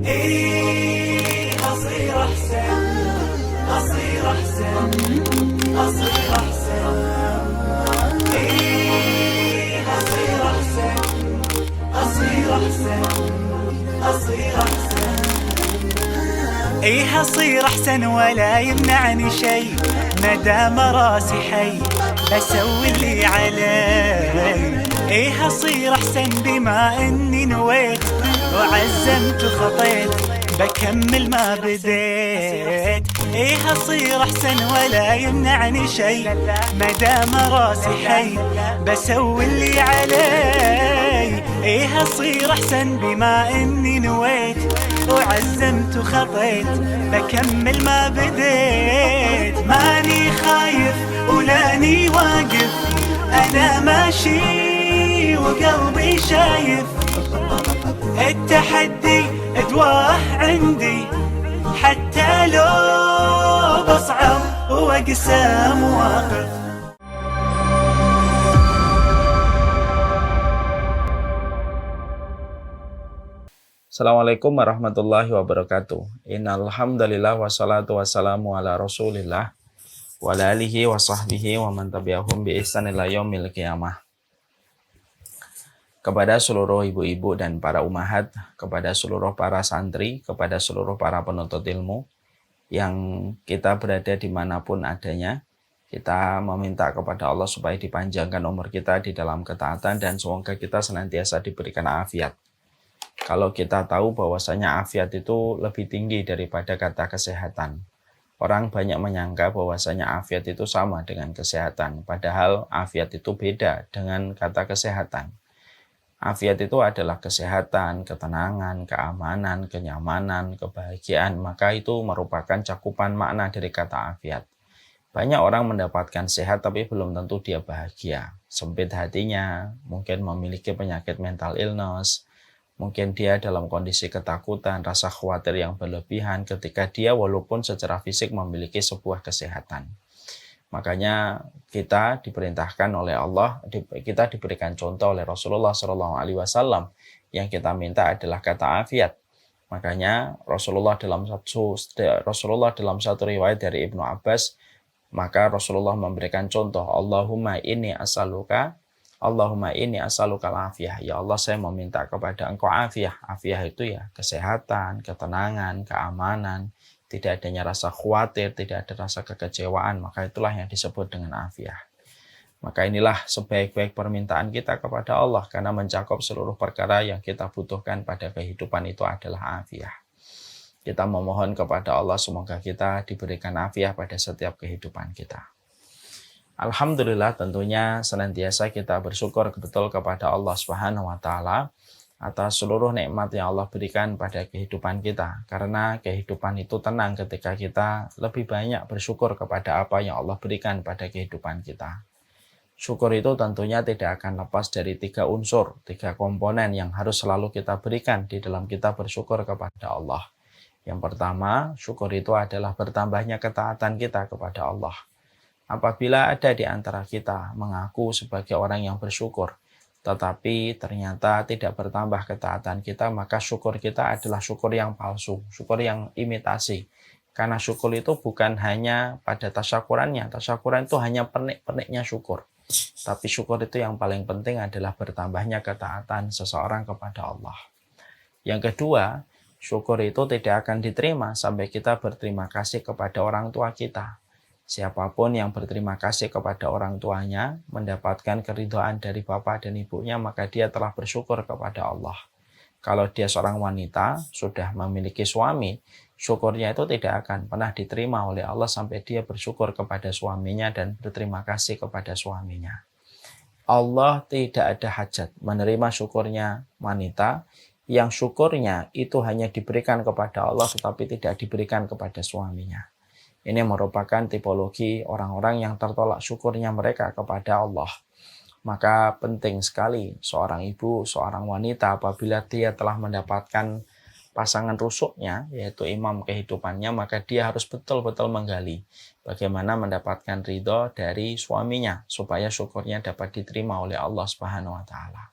إيه أصير أحسن، أصير أحسن، أصير أحسن. إيه أصير أحسن، أصير أحسن، أصير أحسن. إيه أصير أحسن ولا يمنعني شيء، مدام راسي حي بسوي اللي علي. إيه أصير أحسن بما إني نويت وعزمت وخطيت بكمل ما بديت. إيه أصير أحسن ولا يمنعني شيء، مدام راسي حي بسوي اللي علي. إيه أصير أحسن بما إني نويت وعزمت وخطيت بكمل ما بديت. ماني خايف ولاني واقف، أنا ماشي وقلبي شايف. التحدي أدواه عندي حتى لو بصعب وأقسى مواقف. Assalamualaikum warahmatullahi wabarakatuh. Innal hamdalillah wassalatu wassalamu ala Rasulillah wa ala alihi wa sahbihi wa man tabi'ahum bi ihsan ila yaumil qiyamah. Kepada seluruh ibu-ibu dan para ummahat, kepada seluruh para santri, kepada seluruh para penuntut ilmu yang kita berada dimanapun adanya, kita meminta kepada Allah supaya dipanjangkan umur kita di dalam ketaatan dan semoga kita senantiasa diberikan afiat. Kalau kita tahu bahwasanya afiat itu lebih tinggi daripada kata kesehatan. Orang banyak menyangka bahwasanya afiat itu sama dengan kesehatan, padahal afiat itu beda dengan kata kesehatan. Afiat itu adalah kesehatan, ketenangan, keamanan, kenyamanan, kebahagiaan, maka itu merupakan cakupan makna dari kata afiat. Banyak orang mendapatkan sehat tapi belum tentu dia bahagia. Sempit hatinya, mungkin memiliki penyakit mental illness, mungkin dia dalam kondisi ketakutan, rasa khawatir yang berlebihan ketika dia walaupun secara fisik memiliki sebuah kesehatan. Makanya kita diperintahkan oleh Allah, kita diberikan contoh oleh Rasulullah SAW, yang kita minta adalah kata afiat. Makanya Rasulullah dalam satu riwayat dari Ibnu Abbas, maka Rasulullah memberikan contoh, Allahumma inni as'aluka al-afiyah. Ya Allah, saya meminta kepada Engkau afiyah. Afiyah itu ya kesehatan, ketenangan, keamanan, tidak adanya rasa khawatir, tidak ada rasa kekecewaan, maka itulah yang disebut dengan afiyah. Maka inilah sebaik-baik permintaan kita kepada Allah, karena mencakup seluruh perkara yang kita butuhkan pada kehidupan itu adalah afiyah. Kita memohon kepada Allah semoga kita diberikan afiyah pada setiap kehidupan kita. Alhamdulillah, tentunya senantiasa kita bersyukur betul kepada Allah Subhanahu wa Ta'ala atas seluruh nikmat yang Allah berikan pada kehidupan kita. Karena kehidupan itu tenang ketika kita lebih banyak bersyukur kepada apa yang Allah berikan pada kehidupan kita. Syukur itu tentunya tidak akan lepas dari 3 unsur, 3 komponen yang harus selalu kita berikan di dalam kita bersyukur kepada Allah. Yang pertama, syukur itu adalah bertambahnya ketaatan kita kepada Allah. Apabila ada di antara kita mengaku sebagai orang yang bersyukur, tetapi ternyata tidak bertambah ketaatan kita, maka syukur kita adalah syukur yang palsu, syukur yang imitasi. Karena syukur itu bukan hanya pada tasyakurannya, tasyakuran itu hanya pernik-perniknya syukur. Tapi syukur itu yang paling penting adalah bertambahnya ketaatan seseorang kepada Allah. Yang kedua, syukur itu tidak akan diterima sampai kita berterima kasih kepada orang tua kita. Siapapun yang berterima kasih kepada orang tuanya, mendapatkan keridhaan dari bapak dan ibunya, maka dia telah bersyukur kepada Allah. Kalau dia seorang wanita, sudah memiliki suami, syukurnya itu tidak akan pernah diterima oleh Allah sampai dia bersyukur kepada suaminya dan berterima kasih kepada suaminya. Allah tidak ada hajat menerima syukurnya wanita, yang syukurnya itu hanya diberikan kepada Allah tetapi tidak diberikan kepada suaminya. Ini merupakan tipologi orang-orang yang tertolak syukurnya mereka kepada Allah. Maka penting sekali seorang ibu, seorang wanita apabila dia telah mendapatkan pasangan rusuknya, yaitu imam kehidupannya, maka dia harus betul-betul menggali bagaimana mendapatkan ridho dari suaminya supaya syukurnya dapat diterima oleh Allah Subhanahu wa Ta'ala.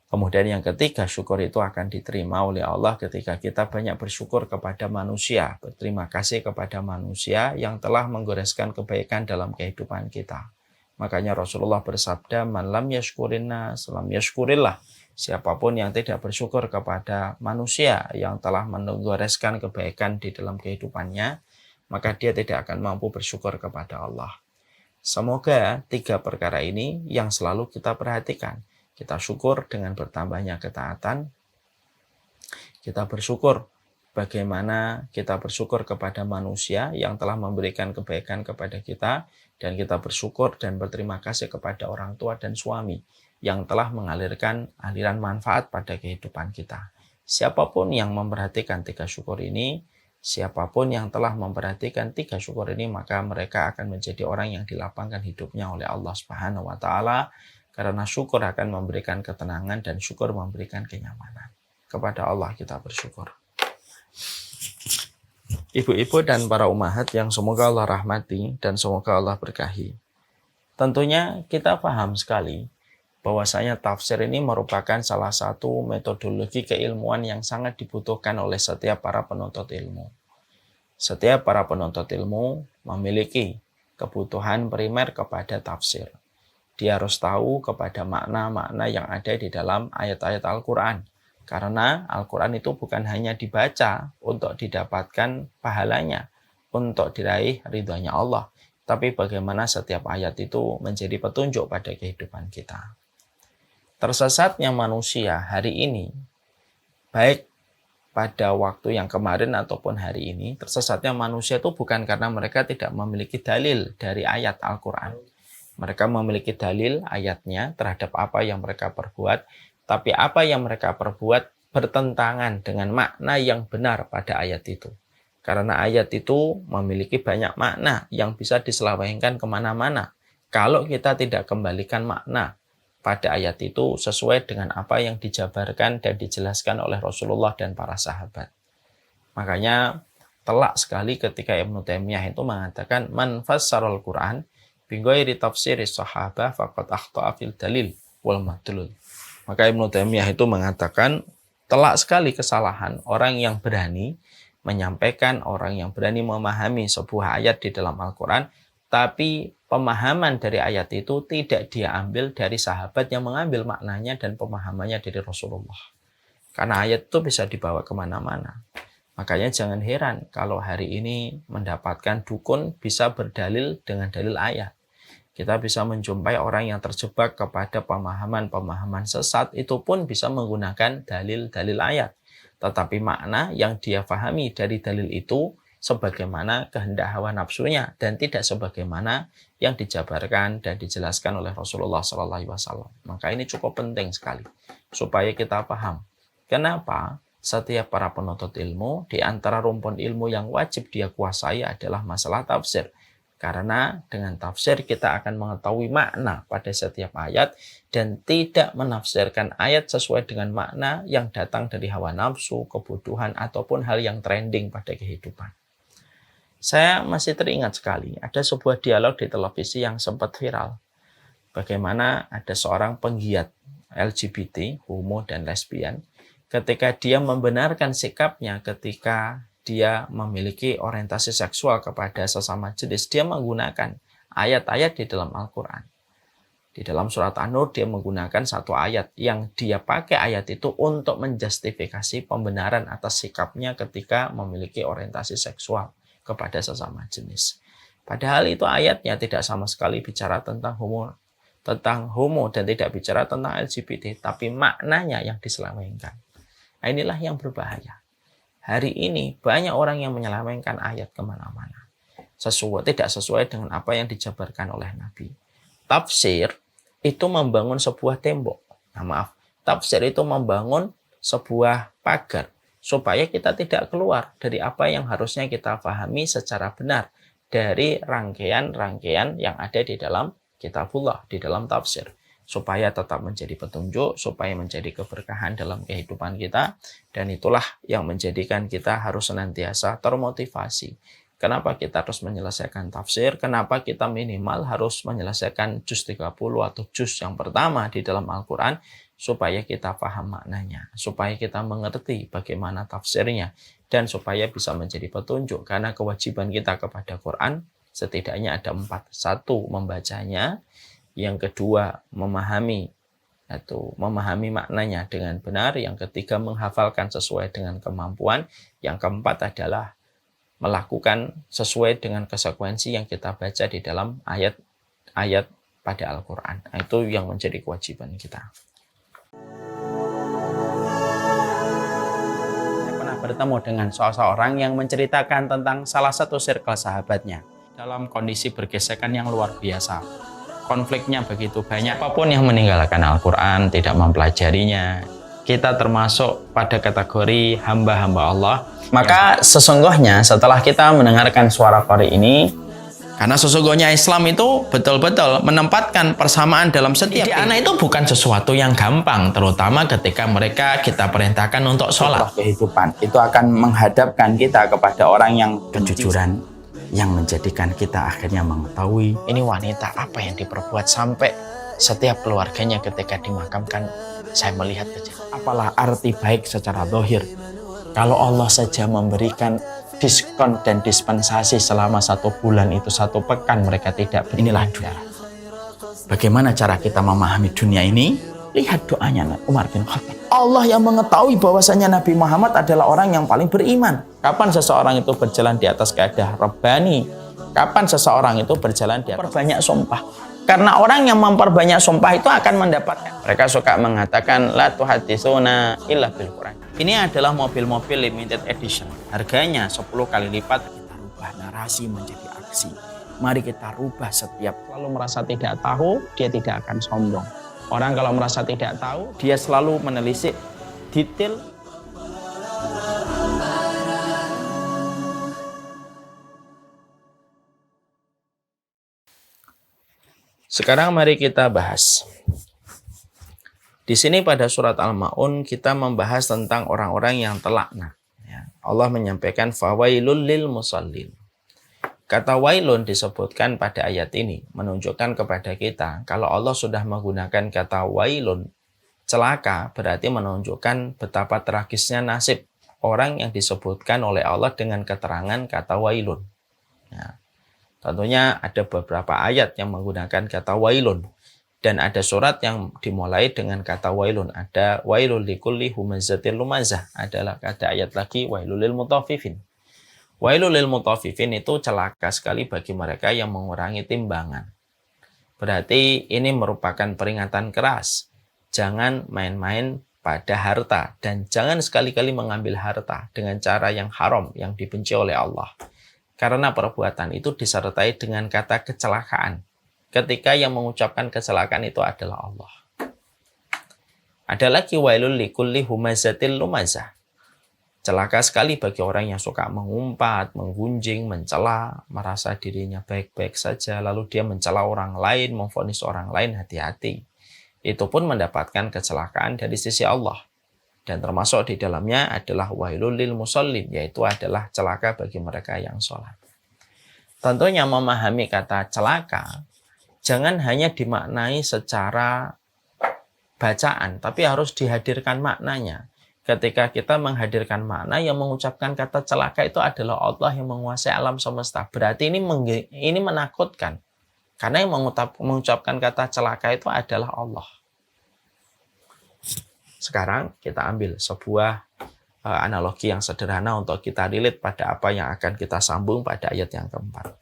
Kemudian yang ketiga, syukur itu akan diterima oleh Allah ketika kita banyak bersyukur kepada manusia, berterima kasih kepada manusia yang telah menggoreskan kebaikan dalam kehidupan kita. Makanya Rasulullah bersabda, "Man lam yashkurin nas, lam yashkurillah." Siapapun yang tidak bersyukur kepada manusia yang telah menggoreskan kebaikan di dalam kehidupannya, maka dia tidak akan mampu bersyukur kepada Allah. Semoga 3 perkara ini yang selalu kita perhatikan. Kita syukur dengan bertambahnya ketaatan. Kita bersyukur bagaimana kita bersyukur kepada manusia yang telah memberikan kebaikan kepada kita. Dan kita bersyukur dan berterima kasih kepada orang tua dan suami yang telah mengalirkan aliran manfaat pada kehidupan kita. Siapapun yang memperhatikan 3 syukur ini, siapapun yang telah memperhatikan 3 syukur ini, maka mereka akan menjadi orang yang dilapangkan hidupnya oleh Allah Subhanahu wa Ta'ala. Karena syukur akan memberikan ketenangan dan syukur memberikan kenyamanan. Kepada Allah kita bersyukur. Ibu-ibu dan para ummahat yang semoga Allah rahmati dan semoga Allah berkahi. Tentunya kita paham sekali bahwasanya tafsir ini merupakan salah satu metodologi keilmuan yang sangat dibutuhkan oleh setiap para penuntut ilmu. Setiap para penuntut ilmu memiliki kebutuhan primer kepada tafsir. Dia harus tahu kepada makna-makna yang ada di dalam ayat-ayat Al-Quran. Karena Al-Quran itu bukan hanya dibaca untuk didapatkan pahalanya, untuk diraih ridhonya Allah. Tapi bagaimana setiap ayat itu menjadi petunjuk pada kehidupan kita. Tersesatnya manusia hari ini, baik pada waktu yang kemarin ataupun hari ini, tersesatnya manusia itu bukan karena mereka tidak memiliki dalil dari ayat Al-Quran. Mereka memiliki dalil ayatnya terhadap apa yang mereka perbuat, tapi apa yang mereka perbuat bertentangan dengan makna yang benar pada ayat itu. Karena ayat itu memiliki banyak makna yang bisa diselewengkan kemana-mana. Kalau kita tidak kembalikan makna pada ayat itu sesuai dengan apa yang dijabarkan dan dijelaskan oleh Rasulullah dan para sahabat. Makanya telak sekali ketika Ibnu Taimiyah itu mengatakan, "Man fassarul Qur'an bighairi tafsiris sahabah faqad akhta'a fil dalil wal madlul." Maka Ibnu Taimiyah itu mengatakan telak sekali kesalahan orang yang berani menyampaikan, orang yang berani memahami sebuah ayat di dalam Al-Quran, tapi pemahaman dari ayat itu tidak dia ambil dari sahabat yang mengambil maknanya dan pemahamannya dari Rasulullah. Karena ayat itu bisa dibawa kemana-mana. Makanya jangan heran kalau hari ini mendapatkan dukun bisa berdalil dengan dalil ayat. Kita bisa menjumpai orang yang terjebak kepada pemahaman-pemahaman sesat, itu pun bisa menggunakan dalil-dalil ayat. Tetapi makna yang dia pahami dari dalil itu sebagaimana kehendak hawa nafsunya dan tidak sebagaimana yang dijabarkan dan dijelaskan oleh Rasulullah SAW. Maka ini cukup penting sekali supaya kita paham. Kenapa? Setiap para penuntut ilmu, di antara rumpun ilmu yang wajib dia kuasai adalah masalah tafsir. Karena dengan tafsir kita akan mengetahui makna pada setiap ayat dan tidak menafsirkan ayat sesuai dengan makna yang datang dari hawa nafsu, kebutuhan, ataupun hal yang trending pada kehidupan. Saya masih teringat sekali, ada sebuah dialog di televisi yang sempat viral. Bagaimana ada seorang penggiat LGBT, homo dan lesbian, ketika dia membenarkan sikapnya ketika dia memiliki orientasi seksual kepada sesama jenis, dia menggunakan ayat-ayat di dalam Al-Quran. Di dalam surat An-Nur dia menggunakan satu ayat yang dia pakai ayat itu untuk menjustifikasi pembenaran atas sikapnya ketika memiliki orientasi seksual kepada sesama jenis. Padahal itu ayatnya tidak sama sekali bicara tentang homo dan tidak bicara tentang LGBT, tapi maknanya yang diselewengkan. Inilah yang berbahaya. Hari ini banyak orang yang menyelewengkan ayat kemana-mana. Tidak sesuai dengan apa yang dijabarkan oleh Nabi. Tafsir itu membangun sebuah tembok. Tafsir itu membangun sebuah pagar supaya kita tidak keluar dari apa yang harusnya kita pahami secara benar dari rangkaian-rangkaian yang ada di dalam kitabullah, di dalam tafsir. Supaya tetap menjadi petunjuk, supaya menjadi keberkahan dalam kehidupan kita. Dan itulah yang menjadikan kita harus senantiasa termotivasi Kenapa kita harus menyelesaikan tafsir? Kenapa kita minimal harus menyelesaikan juz 30 atau juz yang pertama di dalam Al-Quran? Supaya kita paham maknanya, supaya kita mengerti bagaimana tafsirnya, dan supaya bisa menjadi petunjuk. Karena kewajiban kita kepada Quran setidaknya ada 4. 1, membacanya. Yang kedua, memahami maknanya dengan benar. Yang ketiga, menghafalkan sesuai dengan kemampuan. Yang keempat adalah melakukan sesuai dengan konsekuensi yang kita baca di dalam ayat-ayat pada Al-Quran. Itu yang menjadi kewajiban kita. Saya pernah bertemu dengan seseorang yang menceritakan tentang salah satu circle sahabatnya dalam kondisi bergesekan yang luar biasa. Konfliknya begitu banyak. Apapun yang meninggalkan Al-Quran, tidak mempelajarinya, kita termasuk pada kategori hamba-hamba Allah. Maka sesungguhnya setelah kita mendengarkan suara qari ini, karena sesungguhnya Islam itu betul-betul menempatkan persamaan dalam setiap anak itu bukan sesuatu yang gampang, terutama ketika mereka kita perintahkan untuk sholat. Kehidupan itu akan menghadapkan kita kepada orang yang kejujuran, yang menjadikan kita akhirnya mengetahui Ini wanita apa yang diperbuat sampai setiap keluarganya ketika dimakamkan saya melihat kejadian. apalah arti baik secara zahir. Kalau Allah saja memberikan diskon dan dispensasi selama 1 bulan, itu 1 pekan mereka tidak beribadah. Inilah dunia. Bagaimana cara kita memahami dunia ini? Lihat doanya Umar bin Khattab. Allah yang mengetahui bahwasanya Nabi Muhammad adalah orang yang paling beriman. Kapan seseorang itu berjalan di atas kaidah Rabbani? Kapan seseorang itu berjalan di atas perbanyak sumpah? Karena orang yang memperbanyak sumpah itu akan mendapatkan. Mereka suka mengatakan la tuhaditsuna illa bil Quran. Ini adalah mobil-mobil limited edition. Harganya 10 kali lipat. Kita rubah narasi menjadi aksi. Mari kita rubah setiap. Kalau merasa tidak tahu, dia tidak akan sombong. Orang kalau merasa tidak tahu, dia selalu menelisik detail. Sekarang mari kita bahas. Di sini pada surat Al-Ma'un kita membahas tentang orang-orang yang telaknat. Ya. Allah menyampaikan fawailul lil musallin. Kata wailun disebutkan pada ayat ini menunjukkan kepada kita kalau Allah sudah menggunakan kata wailun, celaka, berarti menunjukkan betapa tragisnya nasib orang yang disebutkan oleh Allah dengan keterangan kata wailun. Ya. Tentunya ada beberapa ayat yang menggunakan kata wailun. Dan ada surat yang dimulai dengan kata wailun. Ada wailul likulli humazatil lumazah. Adalah ada ayat lagi wailul lil mutaffifin. Wailul lil mutaffifin itu celaka sekali bagi mereka yang mengurangi timbangan. Berarti ini merupakan peringatan keras. Jangan main-main pada harta. Dan jangan sekali-kali mengambil harta dengan cara yang haram, yang dibenci oleh Allah. Karena perbuatan itu disertai dengan kata kecelakaan. Ketika yang mengucapkan kecelakaan itu adalah Allah. Ada lagi wailul likulli humazatil lumazah. Celaka sekali bagi orang yang suka mengumpat, menggunjing, mencela, merasa dirinya baik-baik saja, lalu dia mencela orang lain, memvonis orang lain, hati-hati. Itu pun mendapatkan kecelakaan dari sisi Allah. Dan termasuk di dalamnya adalah wailul lil musallin, yaitu adalah celaka bagi mereka yang sholat. Tentunya memahami kata celaka, jangan hanya dimaknai secara bacaan, tapi harus dihadirkan maknanya. Ketika kita menghadirkan makna, yang mengucapkan kata celaka itu adalah Allah yang menguasai alam semesta. Berarti ini menakutkan. Karena yang mengucapkan kata celaka itu adalah Allah. Sekarang kita ambil sebuah analogi yang sederhana untuk kita relate pada apa yang akan kita sambung pada ayat yang keempat.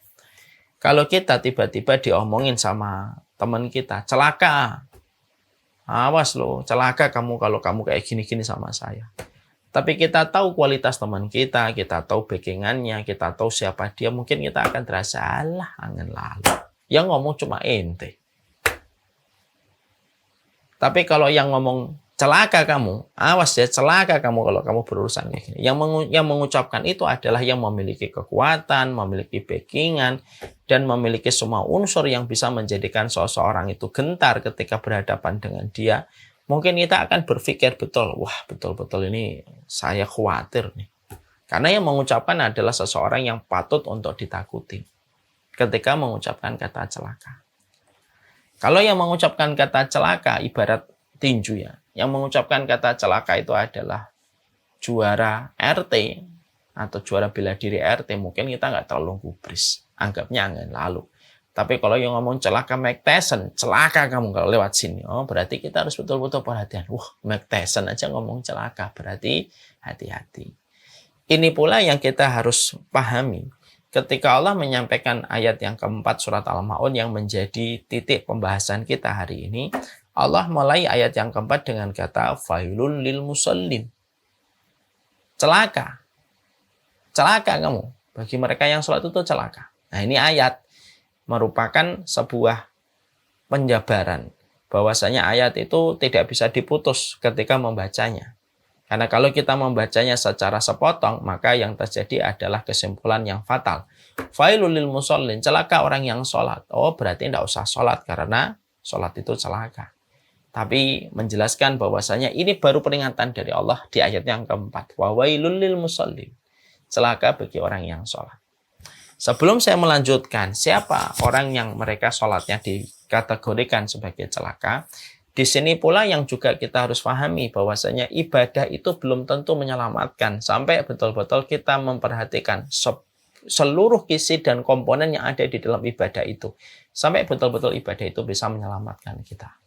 Kalau kita tiba-tiba diomongin sama teman kita, celaka, awas lo, celaka kamu kalau kamu kayak gini-gini sama saya. Tapi kita tahu kualitas teman kita tahu backingannya, kita tahu siapa dia, mungkin kita akan terasa, alah, angin lalu. Yang ngomong cuma ente. Tapi kalau yang ngomong, celaka kamu, awas ya, celaka kamu kalau kamu berurusan kayak gini. Yang mengucapkan itu adalah yang memiliki kekuatan, memiliki backingan, dan memiliki semua unsur yang bisa menjadikan seseorang itu gentar ketika berhadapan dengan dia. Mungkin kita akan berpikir betul, wah betul-betul ini saya khawatir nih. Karena yang mengucapkan adalah seseorang yang patut untuk ditakuti ketika mengucapkan kata celaka. Kalau yang mengucapkan kata celaka ibarat tinju ya. Yang mengucapkan kata celaka itu adalah juara RT atau juara bela diri RT, mungkin kita nggak terlalu gubris. Anggapnya angin lalu. Tapi kalau yang ngomong celaka Mike Tyson, celaka kamu kalau lewat sini. Oh, berarti kita harus betul-betul perhatian. Wah, Mike Tyson aja ngomong celaka. Berarti hati-hati. Ini pula yang kita harus pahami. Ketika Allah menyampaikan ayat yang keempat surat Al-Ma'un yang menjadi titik pembahasan kita hari ini, Allah mulai ayat yang keempat dengan kata failul lil musallin. Celaka. Celaka kamu. Bagi mereka yang sholat itu celaka. Nah, ini ayat merupakan sebuah penjabaran bahwasanya ayat itu tidak bisa diputus ketika membacanya. Karena kalau kita membacanya secara sepotong, maka yang terjadi adalah kesimpulan yang fatal. Failul lil musallin, celaka orang yang sholat. Oh, berarti tidak usah sholat karena sholat itu celaka. Tapi menjelaskan bahwasanya ini baru peringatan dari Allah di ayat yang keempat. Wa wailul lil musallin, celaka bagi orang yang sholat. Sebelum saya melanjutkan, siapa orang yang mereka sholatnya dikategorikan sebagai celaka, di sini pula yang juga kita harus pahami bahwasanya ibadah itu belum tentu menyelamatkan sampai betul-betul kita memperhatikan seluruh isi dan komponen yang ada di dalam ibadah itu. Sampai betul-betul ibadah itu bisa menyelamatkan kita.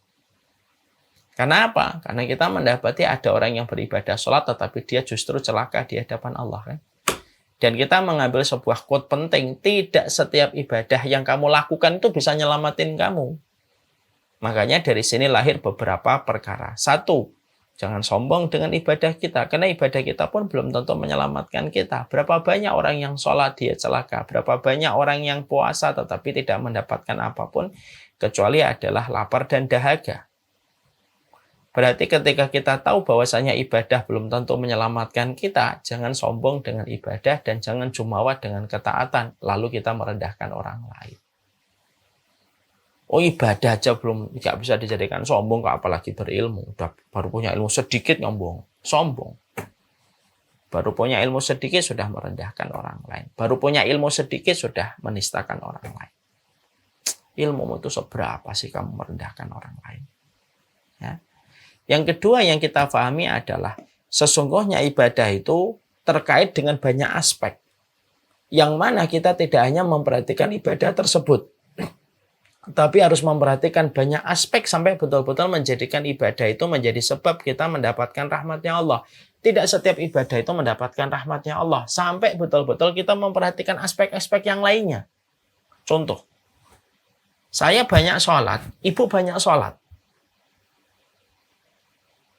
Karena apa? Karena kita mendapati ada orang yang beribadah sholat tetapi dia justru celaka di hadapan Allah kan. Dan kita mengambil sebuah quote penting, tidak setiap ibadah yang kamu lakukan itu bisa nyelamatin kamu. Makanya dari sini lahir beberapa perkara. Satu, jangan sombong dengan ibadah kita, karena ibadah kita pun belum tentu menyelamatkan kita. Berapa banyak orang yang sholat dia celaka, berapa banyak orang yang puasa tetapi tidak mendapatkan apapun, kecuali adalah lapar dan dahaga. Berarti ketika kita tahu bahwasanya ibadah belum tentu menyelamatkan kita, jangan sombong dengan ibadah dan jangan jumawa dengan ketaatan, lalu kita merendahkan orang lain. Oh, ibadah aja belum tidak bisa dijadikan sombong, kok apalagi berilmu. Udah baru punya ilmu sedikit nyombong, sombong. Baru punya ilmu sedikit sudah merendahkan orang lain. Baru punya ilmu sedikit sudah menistakan orang lain. Ilmumu itu seberapa sih kamu merendahkan orang lain? Ya. Yang kedua yang kita pahami adalah sesungguhnya ibadah itu terkait dengan banyak aspek. Yang mana kita tidak hanya memperhatikan ibadah tersebut, tapi harus memperhatikan banyak aspek sampai betul-betul menjadikan ibadah itu menjadi sebab kita mendapatkan rahmatnya Allah. Tidak setiap ibadah itu mendapatkan rahmatnya Allah. Sampai betul-betul kita memperhatikan aspek-aspek yang lainnya. Contoh, saya banyak sholat, ibu banyak sholat.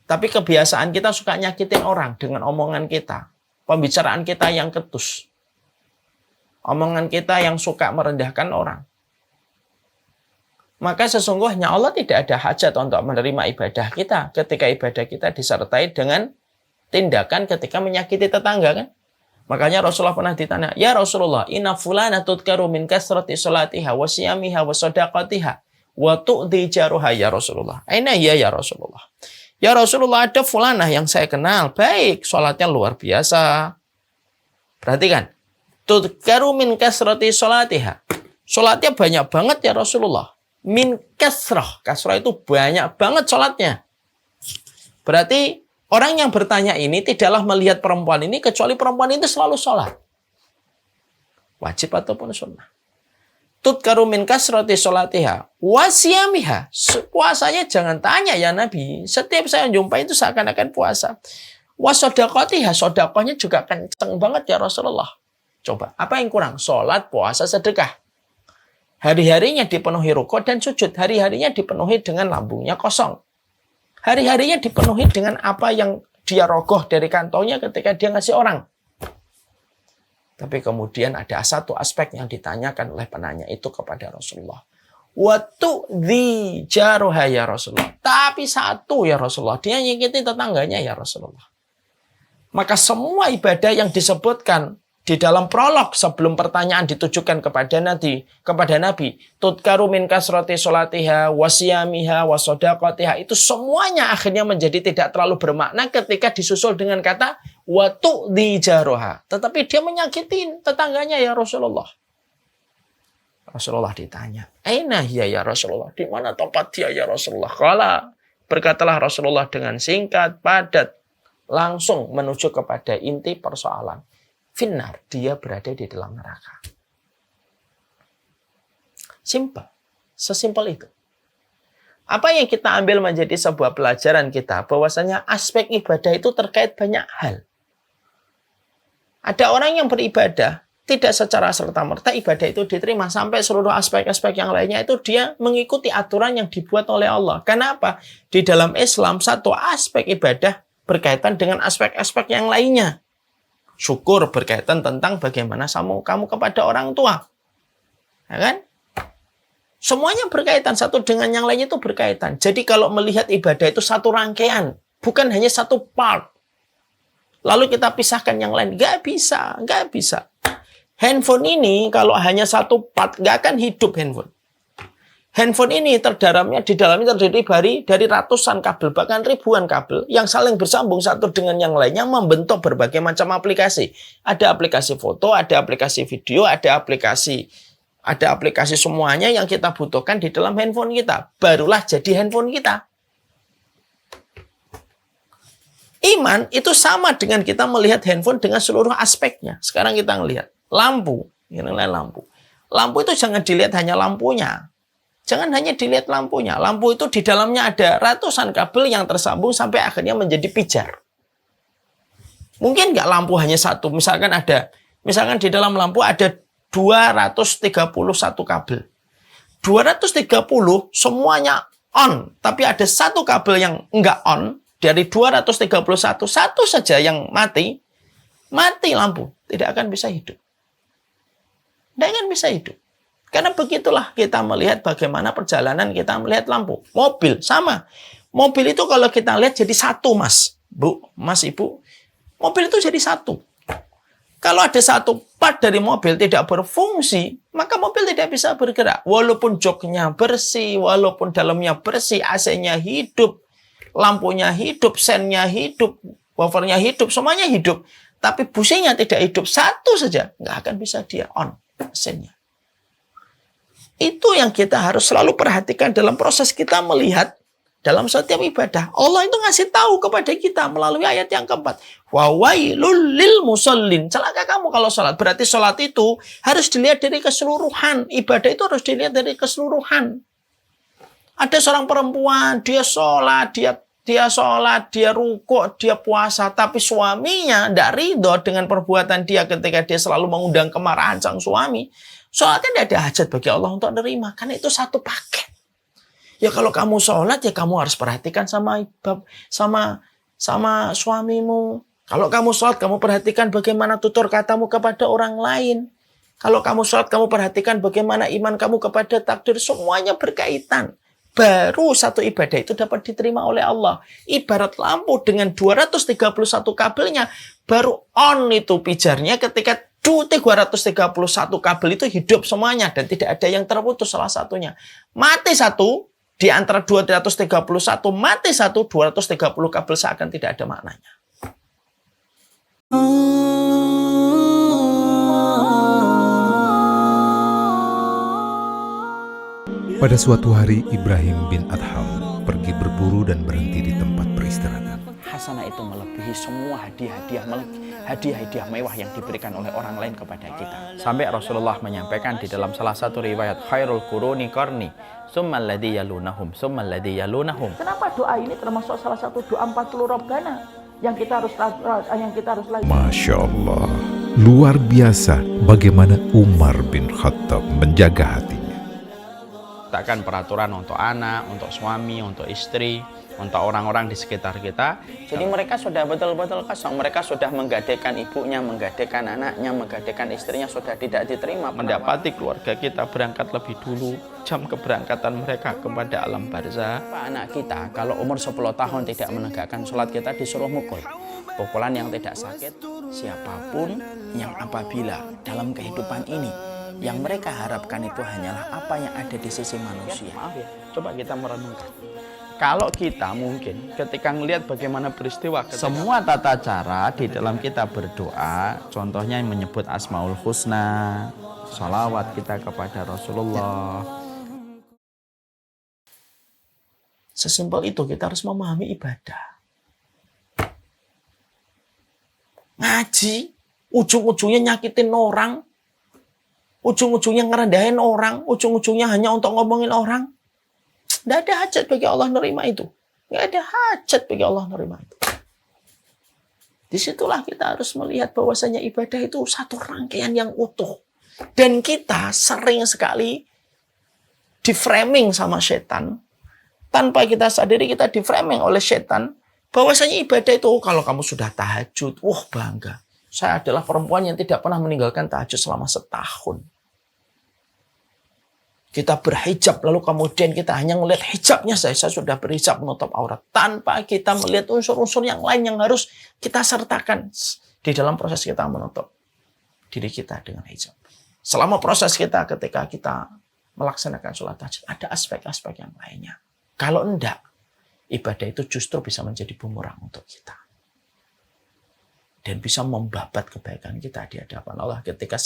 Tapi kebiasaan kita suka nyakitin orang dengan omongan kita. Pembicaraan kita yang ketus. Omongan kita yang suka merendahkan orang. Maka sesungguhnya Allah tidak ada hajat untuk menerima ibadah kita ketika ibadah kita disertai dengan tindakan ketika menyakiti tetangga kan. Makanya Rasulullah pernah ditanya, "Ya Rasulullah, inna fulana tudkaru min kasrati sholatiha wa siyamiha wa shadaqatiha wa tu'dhi jaruha ya Rasulullah." Aina ya Rasulullah. Ya Rasulullah, ada fulanah yang saya kenal, baik, sholatnya luar biasa. Perhatikan, tudkaru min kasrati sholatiha. Sholatnya banyak banget ya Rasulullah. Min kasrah. Kasrah itu banyak banget sholatnya. Berarti orang yang bertanya ini tidaklah melihat perempuan ini kecuali perempuan itu selalu sholat. Wajib ataupun sunnah. Tudkaru min kasrati sholatiha wasiyamiha. Puasanya jangan tanya ya Nabi. Setiap saya jumpa itu seakan-akan puasa. Wasodaqatiha. Sodakohnya juga kenceng banget ya Rasulullah. Coba, apa yang kurang? Sholat, puasa, sedekah. Hari-harinya dipenuhi rukuk dan sujud. Hari-harinya dipenuhi dengan lambungnya kosong. Hari-harinya dipenuhi dengan apa yang dia rogoh dari kantongnya ketika dia ngasih orang. Tapi kemudian ada satu aspek yang ditanyakan oleh penanya itu kepada Rasulullah. Watu di jaruha ya Rasulullah. Tapi satu ya Rasulullah. Dia nyikitin tetangganya ya Rasulullah. Maka semua ibadah yang disebutkan di dalam prolog sebelum pertanyaan ditujukan kepada Nabi, tutkaru min kasrati sholatiha wasiyamiha wasodaqatiha, itu semuanya akhirnya menjadi tidak terlalu bermakna ketika disusul dengan kata wa tu'dhi jaroha. Tetapi dia menyakitin tetangganya ya Rasulullah. Rasulullah ditanya, aina hiya ya Rasulullah? Di mana tempat dia ya Rasulullah? Qala, berkatalah Rasulullah dengan singkat, padat, langsung menuju kepada inti persoalan. Finnar, dia berada di dalam neraka. Simpel, sesimpel itu. Apa yang kita ambil menjadi sebuah pelajaran kita, bahwasanya aspek ibadah itu terkait banyak hal. Ada orang yang beribadah, tidak secara serta-merta ibadah itu diterima, sampai seluruh aspek-aspek yang lainnya itu dia mengikuti aturan yang dibuat oleh Allah. Kenapa? Di dalam Islam, satu aspek ibadah berkaitan dengan aspek-aspek yang lainnya. Syukur berkaitan tentang bagaimana kamu kepada orang tua. Ya kan? Semuanya berkaitan, satu dengan yang lainnya itu berkaitan. Jadi kalau melihat ibadah itu satu rangkaian, bukan hanya satu part. Lalu kita pisahkan yang lain. Nggak bisa. Handphone ini kalau hanya satu part, nggak akan hidup handphone. Handphone ini di dalamnya terdiri dari ratusan kabel, bahkan ribuan kabel yang saling bersambung satu dengan yang lainnya membentuk berbagai macam aplikasi. Ada aplikasi foto, ada aplikasi video, ada aplikasi semuanya yang kita butuhkan di dalam handphone kita. Barulah jadi handphone kita. Iman itu sama dengan kita melihat handphone dengan seluruh aspeknya. Sekarang kita melihat lampu. Lampu itu jangan dilihat hanya lampunya. Jangan hanya dilihat lampunya. Lampu itu di dalamnya ada ratusan kabel yang tersambung sampai akhirnya menjadi pijar. Mungkin nggak lampu hanya satu. Misalkan di dalam lampu ada 231 kabel. 230 semuanya on. Tapi ada satu kabel yang nggak on. Dari 231, satu saja yang mati lampu. Tidak akan bisa hidup. Karena begitulah kita melihat bagaimana perjalanan kita melihat lampu. Mobil, sama. Mobil itu kalau kita lihat jadi satu, Mas. Mas, Ibu. Mobil itu jadi satu. Kalau ada satu part dari mobil tidak berfungsi, maka mobil tidak bisa bergerak. Walaupun joknya bersih, walaupun dalamnya bersih, AC-nya hidup, lampunya hidup, sennya hidup, wafernya hidup, semuanya hidup. Tapi businya tidak hidup. Satu saja, nggak akan bisa dia on sennya. Itu yang kita harus selalu perhatikan dalam proses kita melihat dalam setiap ibadah. Allah itu ngasih tahu kepada kita melalui ayat yang keempat. Wa wailul lil musallin. Celaka kamu kalau sholat. Berarti sholat itu harus dilihat dari keseluruhan. Ibadah itu harus dilihat dari keseluruhan. Ada seorang perempuan, dia sholat, dia rukuk, dia puasa. Tapi suaminya tidak ridho dengan perbuatan dia ketika dia selalu mengundang kemarahan sang suami. Sholatnya tidak ada hajat bagi Allah untuk menerima. Karena itu satu paket. Ya kalau kamu sholat, ya kamu harus perhatikan sama suamimu. Kalau kamu sholat, kamu perhatikan bagaimana tutur katamu kepada orang lain. Kalau kamu sholat, kamu perhatikan bagaimana iman kamu kepada takdir. Semuanya berkaitan. Baru satu ibadah itu dapat diterima oleh Allah. Ibarat lampu dengan 231 kabelnya, baru on itu pijarnya ketika 331 kabel itu hidup semuanya dan tidak ada yang terputus salah satunya. Mati satu di antara 231, mati satu, 230 kabel seakan tidak ada maknanya. Pada suatu hari Ibrahim bin Adham pergi berburu dan berhenti di tempat peristirahatan. Hasanah itu melebihi semua hadiah mewah yang diberikan oleh orang lain kepada kita. Sampai Rasulullah menyampaikan di dalam salah satu riwayat, khairul quruni qarni, summal ladzi yalunahum, summal ladzi yalunahum. Kenapa doa ini termasuk salah satu doa 40 Rabbana yang kita harus lakukan? Masya Allah, luar biasa bagaimana Umar bin Khattab menjaga hatinya. Letakkan peraturan untuk anak, untuk suami, untuk istri, untuk orang-orang di sekitar kita. Jadi mereka sudah betul-betul kosong. Mereka sudah menggadaikan ibunya, menggadaikan anaknya, menggadaikan istrinya, sudah tidak diterima. Mendapati keluarga kita berangkat lebih dulu, jam keberangkatan mereka kepada alam barzah. Anak kita kalau umur 10 tahun tidak menegakkan sholat, kita disuruh mukul. pukulan yang tidak sakit. Siapapun yang apabila dalam kehidupan ini yang mereka harapkan itu hanyalah apa yang ada di sisi manusia. Maaf ya, coba kita merenungkan. Kalau kita mungkin ketika melihat bagaimana peristiwa semua tata cara di dalam kita berdoa, contohnya menyebut Asmaul Husna, salawat kita kepada Rasulullah. Sesimpel itu kita harus memahami ibadah. Ngaji, ujung-ujungnya nyakitin orang, ujung-ujungnya ngerendahin orang, ujung-ujungnya hanya untuk ngomongin orang. Tidak ada hajat bagi Allah nerima itu. Tidak ada hajat bagi Allah nerima itu. Disitulah kita harus melihat bahwasanya ibadah itu satu rangkaian yang utuh. Dan kita sering sekali di-framing sama setan. Tanpa kita sadari kita di-framing oleh setan. Bahwasanya ibadah itu, kalau kamu sudah tahajud, bangga. Saya adalah perempuan yang tidak pernah meninggalkan tahajud selama setahun. Kita berhijab, lalu kemudian kita hanya melihat hijabnya saja, saya sudah berhijab menutup aurat. Tanpa kita melihat unsur-unsur yang lain yang harus kita sertakan di dalam proses kita menutup diri kita dengan hijab. Selama proses kita ketika kita melaksanakan sholat tahajud, ada aspek-aspek yang lainnya. Kalau enggak, ibadah itu justru bisa menjadi bumerang untuk kita. Dan bisa membabat kebaikan kita di hadapan Allah ketika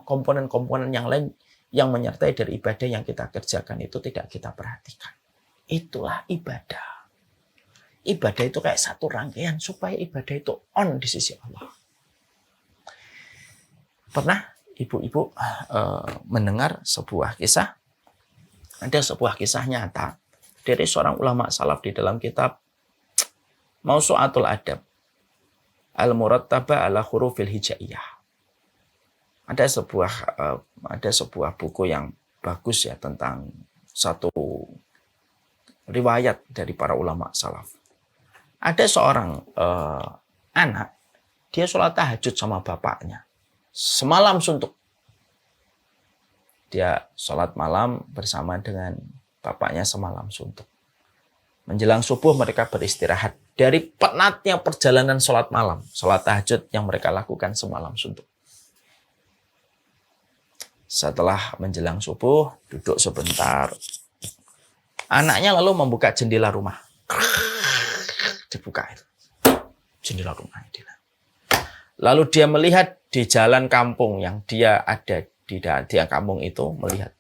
komponen-komponen yang lain yang menyertai dari ibadah yang kita kerjakan itu tidak kita perhatikan. Itulah ibadah. Ibadah itu kayak satu rangkaian supaya ibadah itu on di sisi Allah. Pernah ibu-ibu mendengar sebuah kisah? Ada sebuah kisah nyata dari seorang ulama salaf di dalam kitab Mausu'atul Adab Al-Murattaba ala Hurufil Hijaiyah. Ada sebuah buku yang bagus ya tentang satu riwayat dari para ulama salaf. Ada seorang anak, dia sholat tahajud sama bapaknya. Semalam suntuk. Dia sholat malam bersama dengan bapaknya semalam suntuk. Menjelang subuh mereka beristirahat dari penatnya perjalanan sholat malam, sholat tahajud yang mereka lakukan semalam suntuk. Setelah menjelang subuh, duduk sebentar. Anaknya lalu membuka jendela rumah. Dibuka itu. Jendela rumah. Lalu dia melihat di jalan kampung yang dia ada di kampung itu, melihat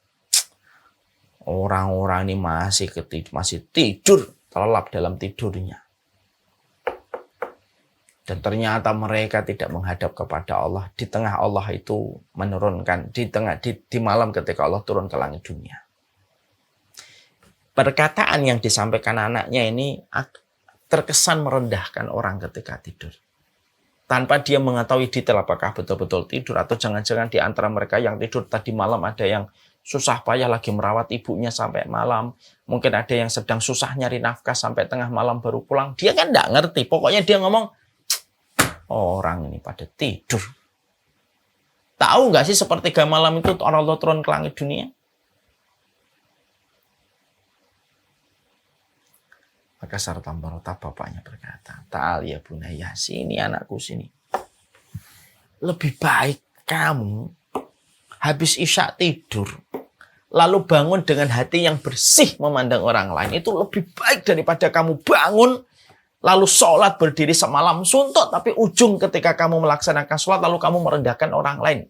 orang-orang ini masih tidur, terlelap dalam tidurnya. Dan ternyata mereka tidak menghadap kepada Allah. Di tengah Allah itu menurunkan, di malam ketika Allah turun ke langit dunia. Perkataan yang disampaikan anaknya ini terkesan merendahkan orang ketika tidur. Tanpa dia mengetahui detail apakah betul-betul tidur atau jangan-jangan di antara mereka yang tidur tadi malam ada yang susah payah lagi merawat ibunya sampai malam. Mungkin ada yang sedang susah nyari nafkah sampai tengah malam baru pulang. Dia kan nggak ngerti. Pokoknya dia ngomong, orang ini pada tidur. Tahu nggak sih sepertiga malam itu Allah turun ke langit dunia? Maka serta merta bapaknya berkata, Ta'al ya bunayya, sini anakku sini. Lebih baik kamu habis isya tidur, lalu bangun dengan hati yang bersih memandang orang lain. Itu lebih baik daripada kamu bangun lalu sholat berdiri semalam suntuk, tapi ujung ketika kamu melaksanakan sholat, lalu kamu merendahkan orang lain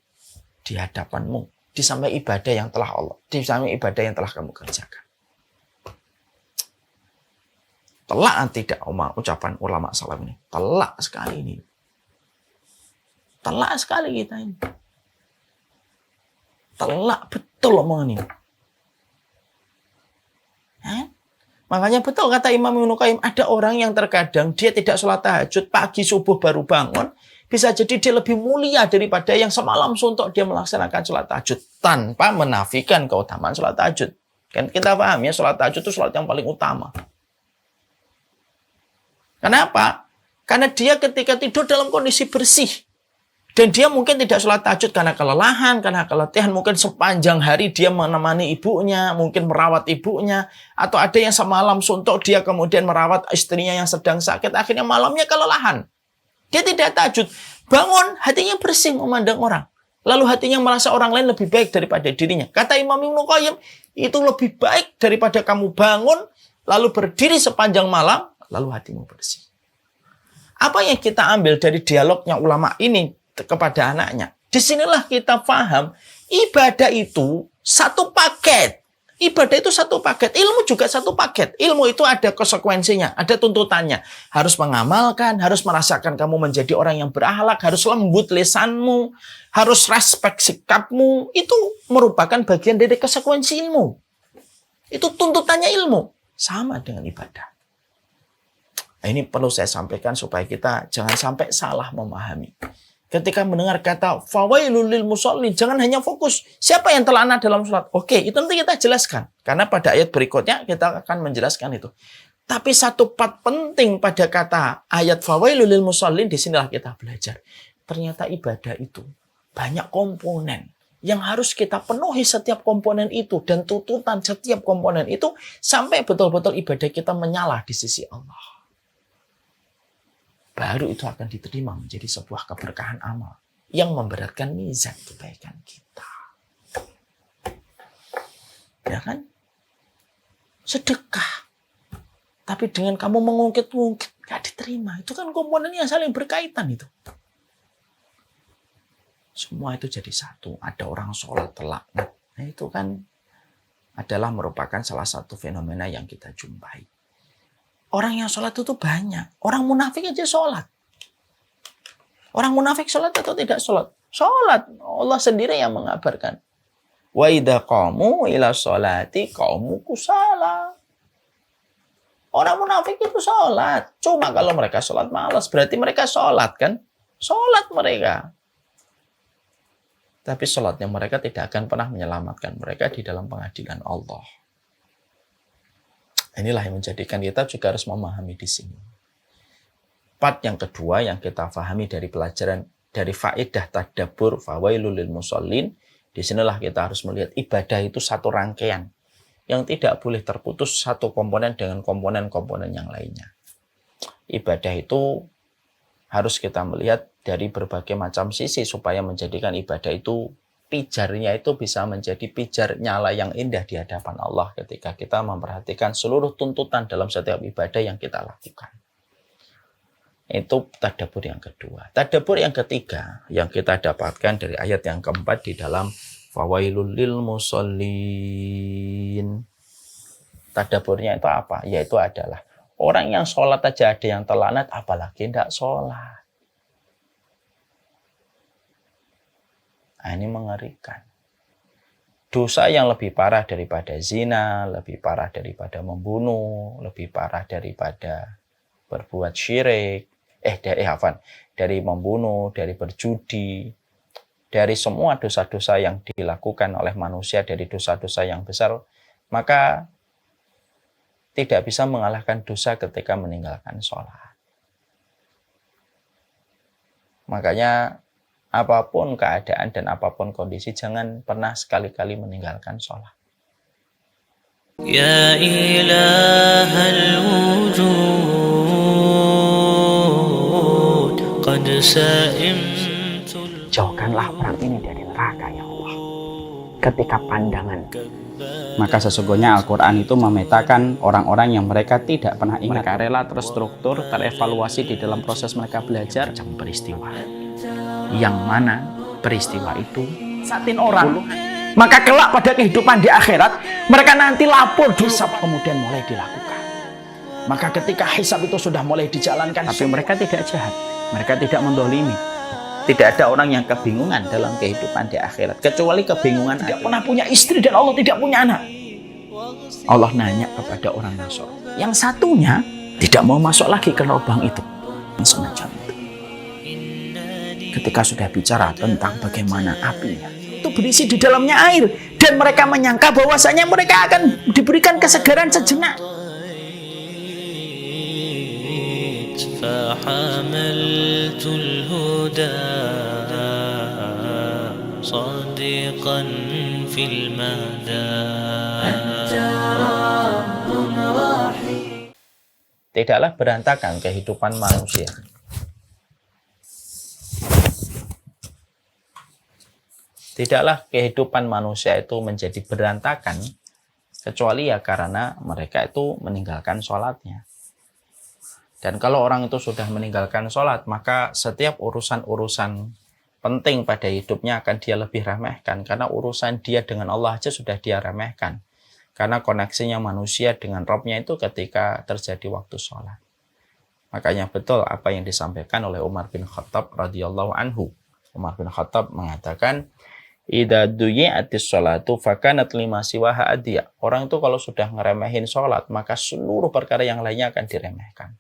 di hadapanmu, di samping ibadah yang telah kamu kerjakan. Telak tidak ucapan ulama salaf ini. Telak sekali ini. Telak sekali kita ini. Telak betul omongan ini. Makanya betul kata Imam Ibnu Qayyim, ada orang yang terkadang dia tidak sholat tahajud, pagi subuh baru bangun, bisa jadi dia lebih mulia daripada yang semalam suntuk dia melaksanakan sholat tahajud, tanpa menafikan keutamaan sholat tahajud. Kan kita paham ya, sholat tahajud itu sholat yang paling utama. Kenapa? Karena dia ketika tidur dalam kondisi bersih. Dan dia mungkin tidak sholat tahajud karena kelelahan, karena keletihan. Mungkin sepanjang hari dia menemani ibunya, mungkin merawat ibunya. Atau ada yang semalam suntuk, dia kemudian merawat istrinya yang sedang sakit. Akhirnya malamnya kelelahan. Dia tidak tahajud. Bangun, hatinya bersih memandang orang. Lalu hatinya merasa orang lain lebih baik daripada dirinya. Kata Imam Ibnu Qayyim, itu lebih baik daripada kamu bangun, lalu berdiri sepanjang malam, lalu hatimu bersih. Apa yang kita ambil dari dialognya ulama ini kepada anaknya? Disinilah kita paham, ibadah itu satu paket. Ibadah itu satu paket. Ilmu juga satu paket. Ilmu itu ada konsekuensinya, ada tuntutannya. Harus mengamalkan, harus merasakan kamu menjadi orang yang berakhlak, harus lembut lisanmu, harus respek sikapmu. Itu merupakan bagian dari konsekuensi ilmu. Itu tuntutannya ilmu. Sama dengan ibadah. Nah, ini perlu saya sampaikan supaya kita jangan sampai salah memahami. Ketika mendengar kata fawailul lil musallin, jangan hanya fokus siapa yang terlaknat dalam salat. Oke, itu nanti kita jelaskan. Karena pada ayat berikutnya kita akan menjelaskan itu. Tapi satu part penting pada kata ayat fawailul lil musallin, disinilah kita belajar. Ternyata ibadah itu banyak komponen yang harus kita penuhi setiap komponen itu. Dan tuntutan setiap komponen itu sampai betul-betul ibadah kita menyala di sisi Allah. Baru itu akan diterima menjadi sebuah keberkahan amal yang memberatkan mizan kebaikan kita. Ya kan? Sedekah. Tapi dengan kamu mengungkit-ungkit, gak diterima. Itu kan komponen yang saling berkaitan itu. Semua itu jadi satu. Ada orang sholat terlaknat. Nah, itu kan adalah merupakan salah satu fenomena yang kita jumpai. Orang yang sholat itu banyak. Orang munafik aja sholat. Orang munafik sholat atau tidak sholat? Sholat. Allah sendiri yang mengabarkan. Wa idza qamu ila sholati qamu kusala. Orang munafik itu sholat. Cuma kalau mereka sholat malas, berarti mereka sholat kan? Sholat mereka. Tapi sholatnya mereka tidak akan pernah menyelamatkan mereka di dalam pengadilan Allah. Inilah yang menjadikan kita juga harus memahami di sini. Part yang kedua yang kita pahami dari pelajaran dari faedah tadabbur fawailul lil musallin, di sinilah kita harus melihat ibadah itu satu rangkaian yang tidak boleh terputus satu komponen dengan komponen-komponen yang lainnya. Ibadah itu harus kita melihat dari berbagai macam sisi supaya menjadikan ibadah itu pijarnya itu bisa menjadi pijar nyala yang indah di hadapan Allah ketika kita memperhatikan seluruh tuntutan dalam setiap ibadah yang kita lakukan. Itu tadabbur yang kedua. Tadabbur yang ketiga yang kita dapatkan dari ayat yang keempat di dalam fawailul lil musallin. Tadabburnya itu apa? Yaitu adalah orang yang sholat aja ada yang terlaknat, apalagi tidak sholat. Nah, ini mengerikan. Dosa yang lebih parah daripada zina, lebih parah daripada membunuh, lebih parah daripada berbuat syirik, dari membunuh, dari berjudi, dari semua dosa-dosa yang dilakukan oleh manusia, dari dosa-dosa yang besar, maka tidak bisa mengalahkan dosa ketika meninggalkan sholat. Makanya apapun keadaan dan apapun kondisi, jangan pernah sekali-kali meninggalkan sholat. Ya ilahal wujud qad sa'imtul. Jauhkanlah orang ini dari neraka, ya Allah. Ketika pandangan. Maka sesungguhnya Al-Quran itu memetakan orang-orang yang mereka tidak pernah ingat. Mereka rela terstruktur, terevaluasi di dalam proses mereka belajar. Macam peristiwa. Yang mana peristiwa itu satin orang. Maka kelak pada kehidupan di akhirat, mereka nanti lapor hisab kemudian mulai dilakukan. Maka ketika hisab itu sudah mulai dijalankan, tapi mereka tidak jahat. Mereka tidak mendolimi. Tidak ada orang yang kebingungan dalam kehidupan di akhirat. Kecuali kebingungan tidak pernah punya istri dan Allah tidak punya anak. Allah nanya kepada orang Nasrani. Yang satunya tidak mau masuk lagi ke lubang itu. Semacam itu. Ketika sudah bicara tentang bagaimana apinya, itu berisi di dalamnya air. Dan mereka menyangka bahwasanya mereka akan diberikan kesegaran sejenak. فحملت الهدى صادقا في المدى. Tidaklah berantakan kehidupan manusia. Tidaklah kehidupan manusia itu menjadi berantakan kecuali ya karena mereka itu meninggalkan sholatnya. Dan kalau orang itu sudah meninggalkan sholat, maka setiap urusan-urusan penting pada hidupnya akan dia lebih remehkan. Karena urusan dia dengan Allah aja sudah dia remehkan. Karena koneksinya manusia dengan Rabb-nya itu ketika terjadi waktu sholat. Makanya betul apa yang disampaikan oleh Umar bin Khattab radhiyallahu anhu. Umar bin Khattab mengatakan, idza duyi'atis sholatu fakanat lima siwaha adiyah. Orang itu kalau sudah ngeremehin sholat, maka seluruh perkara yang lainnya akan diremehkan.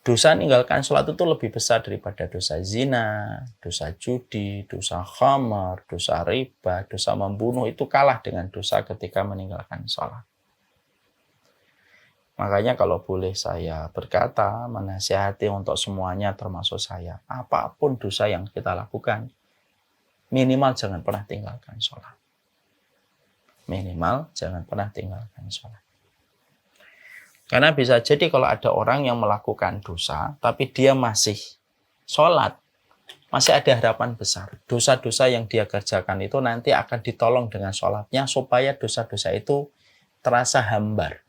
Dosa meninggalkan sholat itu lebih besar daripada dosa zina, dosa judi, dosa khamar, dosa riba, dosa membunuh. Itu kalah dengan dosa ketika meninggalkan sholat. Makanya kalau boleh saya berkata, menasihati untuk semuanya termasuk saya. Apapun dosa yang kita lakukan, minimal jangan pernah tinggalkan sholat. Minimal jangan pernah tinggalkan sholat. Karena bisa jadi kalau ada orang yang melakukan dosa, tapi dia masih sholat, masih ada harapan besar. Dosa-dosa yang dia kerjakan itu nanti akan ditolong dengan sholatnya, supaya dosa-dosa itu terasa hambar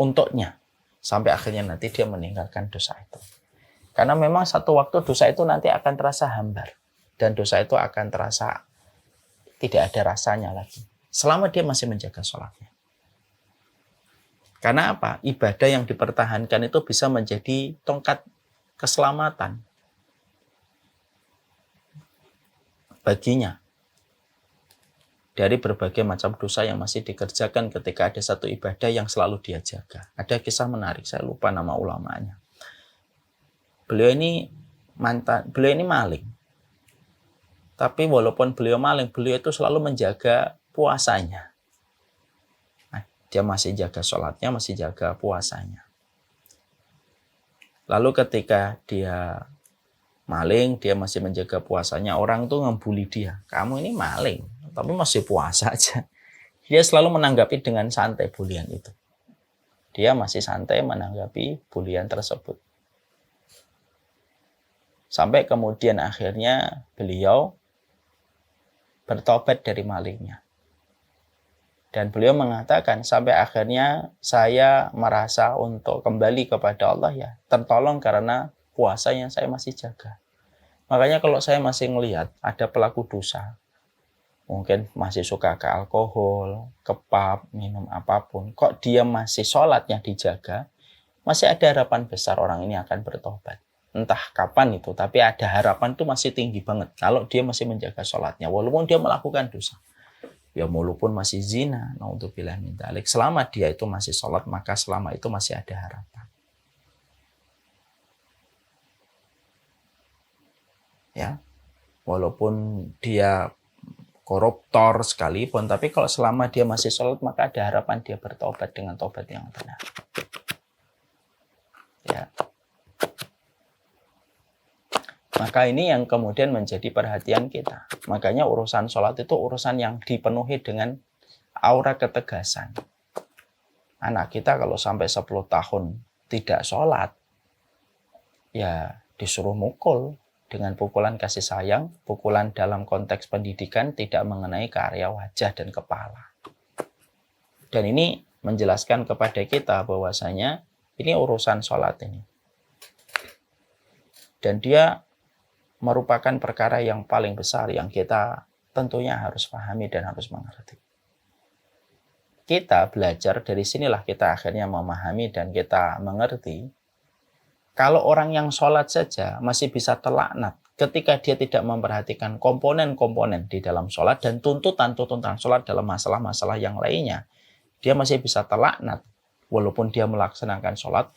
untuknya. Sampai akhirnya nanti dia meninggalkan dosa itu. Karena memang satu waktu dosa itu nanti akan terasa hambar. Dan dosa itu akan terasa tidak ada rasanya lagi. Selama dia masih menjaga sholatnya. Karena apa? Ibadah yang dipertahankan itu bisa menjadi tongkat keselamatan baginya dari berbagai macam dosa yang masih dikerjakan ketika ada satu ibadah yang selalu dia jaga. Ada kisah menarik, saya lupa nama ulamanya. Beliau ini maling. Tapi walaupun beliau maling, beliau itu selalu menjaga puasanya. Dia masih jaga sholatnya, masih jaga puasanya. Lalu ketika dia maling, dia masih menjaga puasanya, orang tuh ngebully dia. Kamu ini maling, tapi masih puasa aja. Dia selalu menanggapi dengan santai bulian itu. Dia masih santai menanggapi bulian tersebut. Sampai kemudian akhirnya beliau bertobat dari malingnya. Dan beliau mengatakan, sampai akhirnya saya merasa untuk kembali kepada Allah ya tertolong karena puasa yang saya masih jaga. Makanya kalau saya masih melihat ada pelaku dosa, mungkin masih suka ke alkohol, ke pub, minum apapun, kok dia masih sholatnya dijaga, masih ada harapan besar orang ini akan bertobat. Entah kapan itu, tapi ada harapan itu masih tinggi banget kalau dia masih menjaga sholatnya, walaupun dia melakukan dosa. Ya walaupun masih zina, naudzubillah min dzalik, selama dia itu masih sholat, maka selama itu masih ada harapan. Ya, walaupun dia koruptor sekalipun, tapi kalau selama dia masih sholat, maka ada harapan dia bertobat dengan tobat yang benar. Ya. Maka ini yang kemudian menjadi perhatian kita. Makanya urusan sholat itu urusan yang dipenuhi dengan aura ketegasan. Anak kita kalau sampai 10 tahun tidak sholat, ya disuruh mukul dengan pukulan kasih sayang, pukulan dalam konteks pendidikan tidak mengenai ke area wajah dan kepala. Dan ini menjelaskan kepada kita bahwasanya ini urusan sholat ini. Dan dia merupakan perkara yang paling besar yang kita tentunya harus pahami dan harus mengerti. Kita belajar dari sinilah kita akhirnya memahami dan kita mengerti. Kalau orang yang sholat saja masih bisa terlaknat ketika dia tidak memperhatikan komponen-komponen di dalam sholat dan tuntutan-tuntutan sholat dalam masalah-masalah yang lainnya, dia masih bisa terlaknat walaupun dia melaksanakan sholat,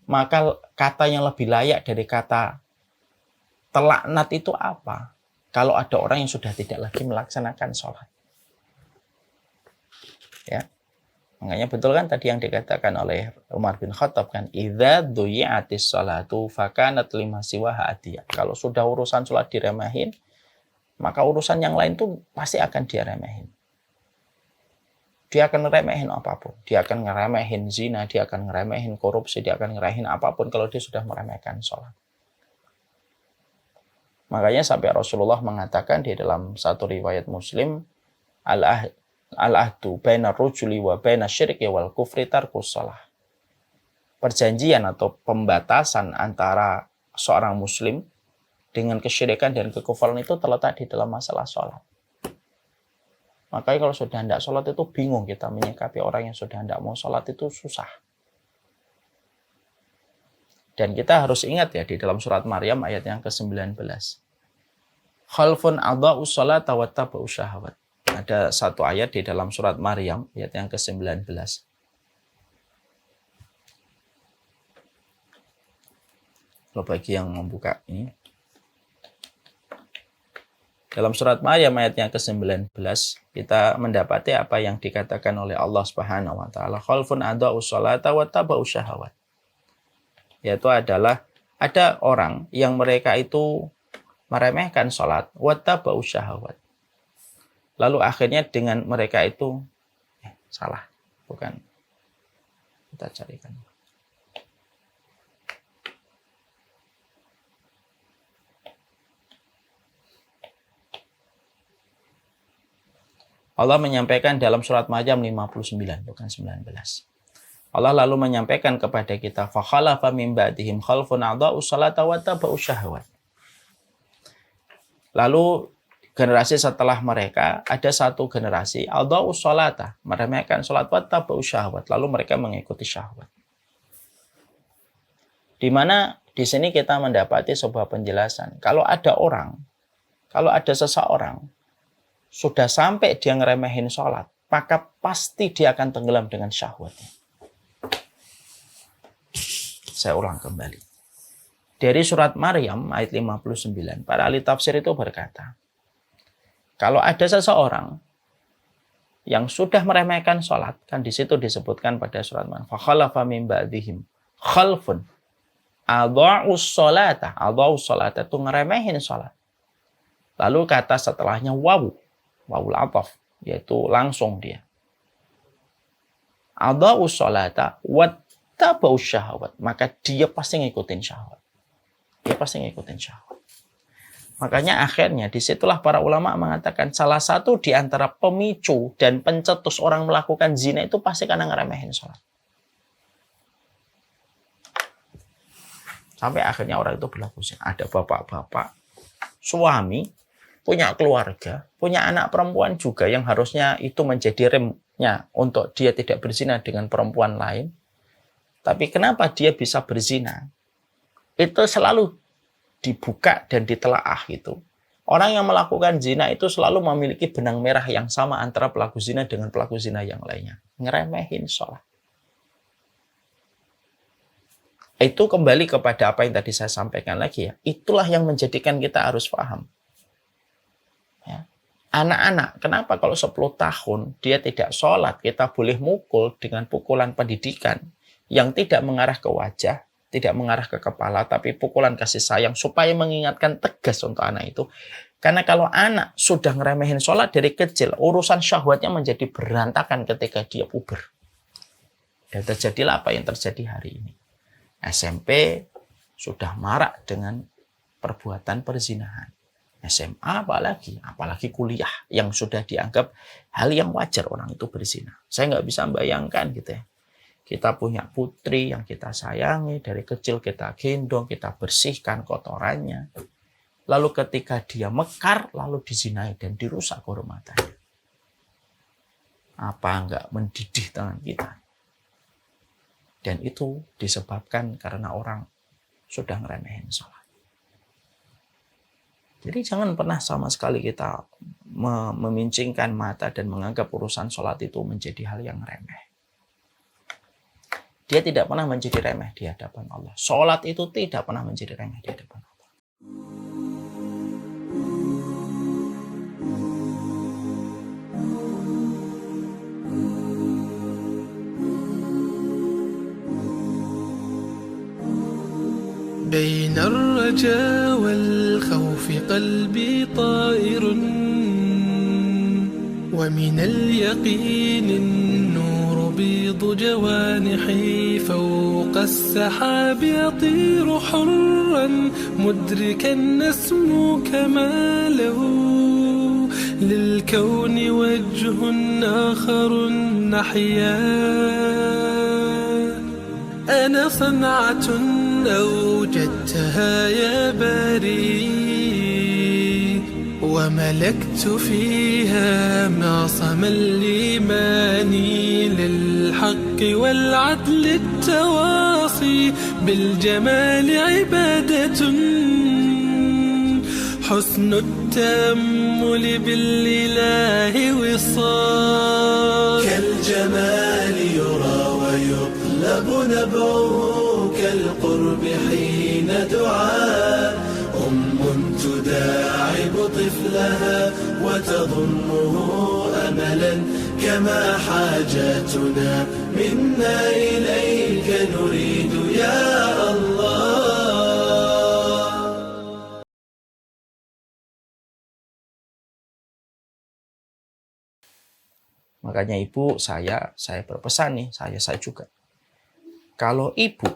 maka kata yang lebih layak dari kata terlaknat itu apa? Kalau ada orang yang sudah tidak lagi melaksanakan sholat. Ya. Makanya betul kan tadi yang dikatakan oleh Umar bin Khattab kan, idza duyi'atis sholatu fakanat lima siwaha adiyah. Kalau sudah urusan sholat diremehin, maka urusan yang lain tuh pasti akan dia remehin. Dia akan ngeremehin apapun. Dia akan ngeremehin zina, dia akan ngeremehin korupsi, dia akan ngeremehin apapun kalau dia sudah meremehkan sholat. Makanya sampai Rasulullah mengatakan di dalam satu riwayat Muslim, al-ahdu baina rujuli wa baina syirki wal kufri tarkus shalah. Perjanjian atau pembatasan antara seorang muslim dengan kesyirikan dan kekufuran itu terletak di dalam masalah sholat. Makanya kalau sudah hendak sholat itu bingung kita menyikapi orang yang sudah hendak mau sholat itu susah. Dan kita harus ingat ya di dalam surat Maryam ayat yang ke-19. Khalfun adha'us sholata wa taba'us syahawat. Ada satu ayat di dalam surat Maryam ayat yang ke-19. Kalau bagi yang membuka ini. Dalam surat Maryam ayat yang ke-19 kita mendapati apa yang dikatakan oleh Allah Subhanahu wa taala, khalfun adha'us sholata wa taba'us syahawat. Yaitu adalah ada orang yang mereka itu meremehkan sholat wa taba'us syahawat. Lalu akhirnya dengan mereka itu salah, bukan. Kita carikan. Allah menyampaikan dalam surat Maryam 59, bukan 19. Allah lalu menyampaikan kepada kita, fakhalafa min ba'dihim khalfun adha'us salata wa taba'us syahawat. Lalu generasi setelah mereka ada satu generasi adha'us salata, meremehkan salat wa taba'us syahawat, lalu mereka mengikuti syahwat. Di mana di sini kita mendapati sebuah penjelasan. Kalau ada seseorang sudah sampai dia ngeremehin sholat, maka pasti dia akan tenggelam dengan syahwatnya. Saya ulang kembali. Dari surat Maryam ayat 59, para ahli tafsir itu berkata, kalau ada seseorang yang sudah meremehkan sholat, kan di situ disebutkan pada surat Maryam, fakhalafa min ba'dihim khalfun adha'us sholata. Adha'us sholata itu ngeremehin sholat. Lalu kata setelahnya wawul ataf, yaitu langsung dia. Adha'us sholata wa taba'us syahawat, maka dia pasti ngikutin syahwat. Dia pasti ngikutin syahwat. Makanya akhirnya disitulah para ulama mengatakan salah satu di antara pemicu dan pencetus orang melakukan zina itu pasti karena ngeremehin sholat. Sampai akhirnya orang itu berlaku zina. Ada bapak-bapak, suami, punya keluarga, punya anak perempuan juga yang harusnya itu menjadi remnya untuk dia tidak berzina dengan perempuan lain. Tapi kenapa dia bisa berzina? Itu selalu dibuka dan ditelaah itu. Orang yang melakukan zina itu selalu memiliki benang merah yang sama antara pelaku zina dengan pelaku zina yang lainnya. Ngeremehin sholat. Itu kembali kepada apa yang tadi saya sampaikan lagi ya. Itulah yang menjadikan kita harus paham. Ya. Anak-anak, kenapa kalau 10 tahun dia tidak sholat, kita boleh mukul dengan pukulan pendidikan yang tidak mengarah ke wajah, tidak mengarah ke kepala, tapi pukulan kasih sayang supaya mengingatkan tegas untuk anak itu. Karena kalau anak sudah ngeremehin sholat dari kecil, urusan syahwatnya menjadi berantakan ketika dia puber. Dan terjadilah apa yang terjadi hari ini. SMP sudah marak dengan perbuatan perzinahan. SMA apalagi kuliah yang sudah dianggap hal yang wajar orang itu berzina. Saya nggak bisa membayangkan gitu ya. Kita punya putri yang kita sayangi, dari kecil kita gendong, kita bersihkan kotorannya. Lalu ketika dia mekar, lalu dizinai dan dirusak kehormatannya. Apa nggak mendidih tangan kita? Dan itu disebabkan karena orang sudah ngeremehin sholat. Jadi jangan pernah sama sekali kita memincingkan mata dan menganggap urusan sholat itu menjadi hal yang remeh. Dia tidak pernah menjadi remeh di hadapan Allah. Sholat itu tidak pernah menjadi remeh di hadapan Allah. بين الرجاء والخوف في قلبي طائر ومن اليقين النور بيض جوانحي فوق السحاب يطير حرا مدركا نسمو كماله للكون وجه آخر نحيا أنا صنعة أوجدتها يا باري وملكت فيها معصم الإيمان للحق والعدل التواصي بالجمال عبادة حسن التأمل بالإله وصال كالجمال يرى ويطلب نبعه كالقرب حين دعاء تداعب طفلها وتظنه أملا كما حاجاتنا منا إليك نريد يا الله. Makanya ibu, saya berpesan nih, saya juga. Kalau ibu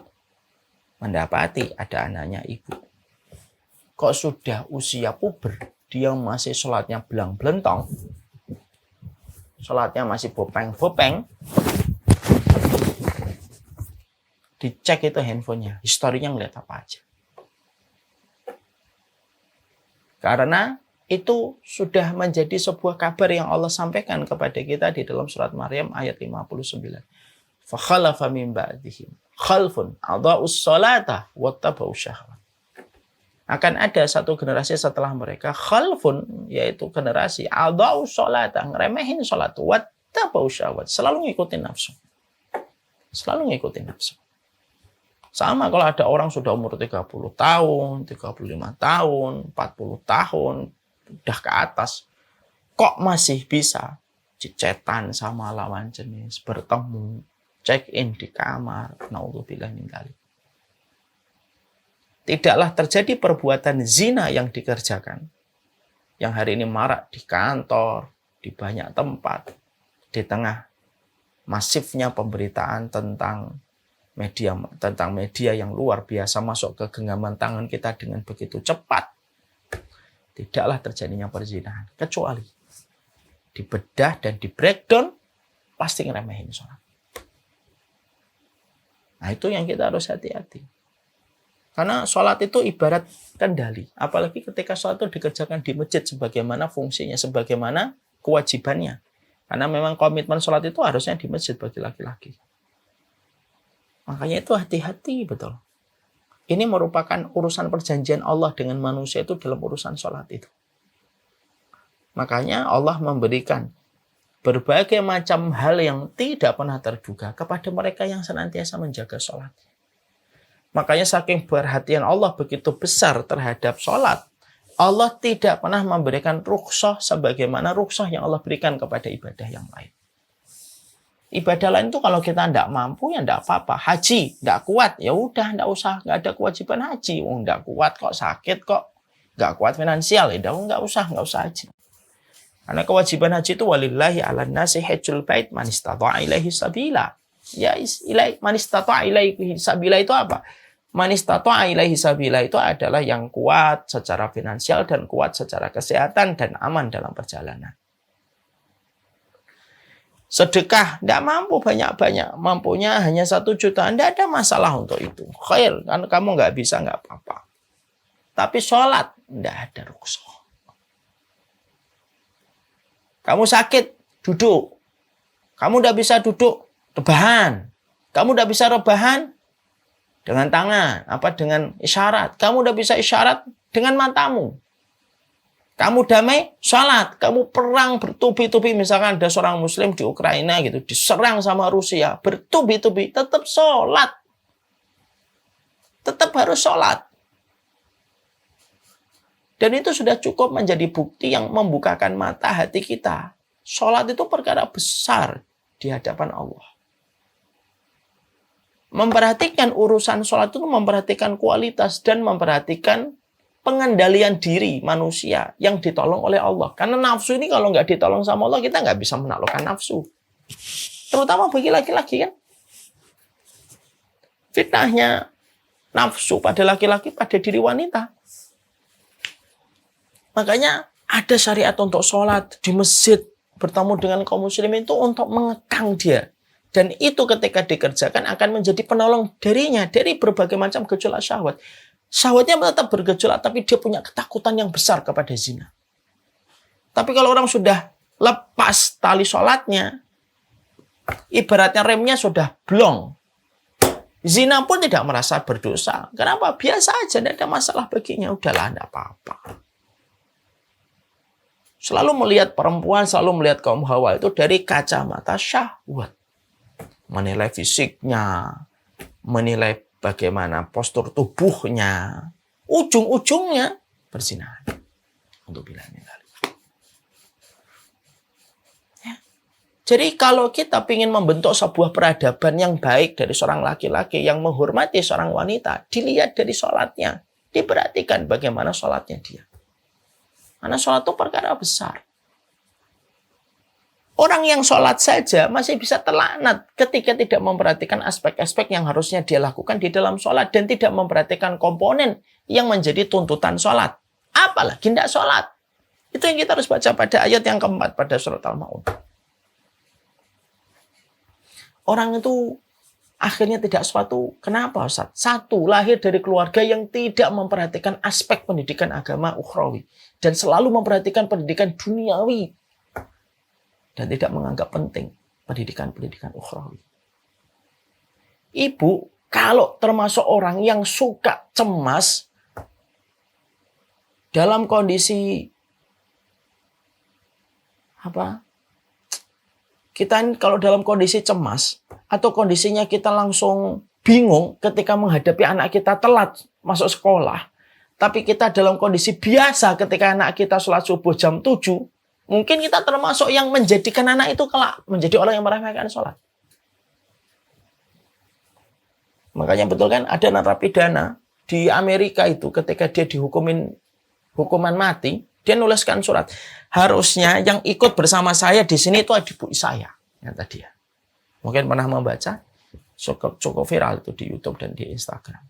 mendapati ada anaknya ibu, kok sudah usia puber, dia masih sholatnya belang-belentong, sholatnya masih bopeng-bopeng, dicek itu handphonenya, historinya ngeliat apa aja. Karena itu sudah menjadi sebuah kabar yang Allah sampaikan kepada kita di dalam surat Maryam ayat 59. فَخَلَفَ مِنْ بَعْدِهِمْ خَلْفٌ أَضَاعُوا الصَّلَاةَ وَاتَّبَعُوا الشَّهْوَاتِ. Akan ada satu generasi setelah mereka, khalfun, yaitu generasi adau sholat, ngeremehin sholat, wattabau syahwat, selalu ngikutin nafsu. Selalu ngikutin nafsu. Sama kalau ada orang sudah umur 30 tahun, 35 tahun, 40 tahun, udah ke atas, kok masih bisa cetan sama lawan jenis, bertemu, check-in di kamar, naudzubillah min dzalik. Tidaklah terjadi perbuatan zina yang dikerjakan, yang hari ini marak di kantor, di banyak tempat, di tengah masifnya pemberitaan tentang media yang luar biasa masuk ke genggaman tangan kita dengan begitu cepat. Tidaklah terjadinya perzinahan, kecuali dibedah dan di breakdown, pasti ngeremehin sholat. Nah itu yang kita harus hati-hati. Karena sholat itu ibarat kendali. Apalagi ketika sholat itu dikerjakan di masjid sebagaimana fungsinya, sebagaimana kewajibannya. Karena memang komitmen sholat itu harusnya di masjid bagi laki-laki. Makanya itu hati-hati betul. Ini merupakan urusan perjanjian Allah dengan manusia itu dalam urusan sholat itu. Makanya Allah memberikan berbagai macam hal yang tidak pernah terduga kepada mereka yang senantiasa menjaga sholat. Makanya saking perhatian Allah begitu besar terhadap sholat, Allah tidak pernah memberikan rukhsah sebagaimana rukhsah yang Allah berikan kepada ibadah yang lain. Ibadah lain itu kalau kita tidak mampu ya tidak apa-apa. Haji tidak kuat ya udah tidak usah, nggak ada kewajiban haji. Tidak kuat kok, sakit kok, nggak kuat finansial ya nggak usah haji. Karena kewajiban haji itu walillahi 'alan nasi hajjul bait man istata'a ilaihi sabila. Ya man istata'a ilaihi sabila itu apa? Man istata'a ilaihi sabila itu adalah yang kuat secara finansial dan kuat secara kesehatan dan aman dalam perjalanan. Sedekah, tidak mampu banyak-banyak. Mampunya hanya 1 juta. Tidak ada masalah untuk itu. Khair, karena kamu nggak bisa, nggak apa-apa. Tapi sholat, tidak ada rukhsah. Kamu sakit, duduk. Kamu tidak bisa duduk, rebahan. Kamu tidak bisa rebahan dengan tangan, dengan isyarat. Kamu tidak bisa isyarat dengan matamu. Kamu damai, sholat. Kamu perang bertubi-tubi. Misalkan ada seorang muslim di Ukraina gitu, diserang sama Rusia. Bertubi-tubi, tetap sholat. Tetap harus sholat. Dan itu sudah cukup menjadi bukti yang membukakan mata hati kita. Sholat itu perkara besar di hadapan Allah. Memperhatikan urusan sholat itu memperhatikan kualitas dan memperhatikan pengendalian diri manusia yang ditolong oleh Allah. Karena nafsu ini kalau nggak ditolong sama Allah, kita nggak bisa menaklukkan nafsu. Terutama bagi laki-laki kan. Fitnahnya nafsu pada laki-laki, pada diri wanita. Makanya ada syariat untuk sholat di masjid, bertemu dengan kaum muslimin itu untuk mengekang dia. Dan itu ketika dikerjakan akan menjadi penolong darinya dari berbagai macam gejolak syahwat. Syahwatnya tetap bergejolak, tapi dia punya ketakutan yang besar kepada zina. Tapi kalau orang sudah lepas tali sholatnya, ibaratnya remnya sudah blong. Zina pun tidak merasa berdosa. Kenapa? Biasa aja, tidak ada masalah baginya. Udahlah, tidak apa-apa. Selalu melihat perempuan, selalu melihat kaum hawa itu dari kacamata syahwat. Menilai fisiknya, menilai bagaimana postur tubuhnya, ujung-ujungnya berzina. Untuk bilangnya. Ya. Jadi kalau kita ingin membentuk sebuah peradaban yang baik dari seorang laki-laki yang menghormati seorang wanita, dilihat dari sholatnya, diperhatikan bagaimana sholatnya dia. Karena sholat itu perkara besar. Orang yang sholat saja masih bisa terlaknat ketika tidak memperhatikan aspek-aspek yang harusnya dia lakukan di dalam sholat dan tidak memperhatikan komponen yang menjadi tuntutan sholat. Apalagi tidak sholat. Itu yang kita harus baca pada ayat yang keempat pada surat Al-Ma'un. Orang itu akhirnya tidak suatu. Kenapa, Ustaz? Satu, lahir dari keluarga yang tidak memperhatikan aspek pendidikan agama ukhrawi dan selalu memperhatikan pendidikan duniawi. Dan tidak menganggap penting pendidikan-pendidikan ukhrawi. Ibu, kalau termasuk orang yang suka cemas dalam kondisi apa? Kita kalau dalam kondisi cemas atau kondisinya kita langsung bingung ketika menghadapi anak kita telat masuk sekolah, tapi kita dalam kondisi biasa ketika anak kita sholat subuh jam 7, mungkin kita termasuk yang menjadikan anak itu kelak menjadi orang yang meremehkan sholat. Makanya betul kan ada narapidana di Amerika itu ketika dia dihukumin hukuman mati, dia nuliskan surat. Harusnya yang ikut bersama saya di sini itu ibu saya, kata dia. Mungkin pernah membaca, cukup viral itu di YouTube dan di Instagram.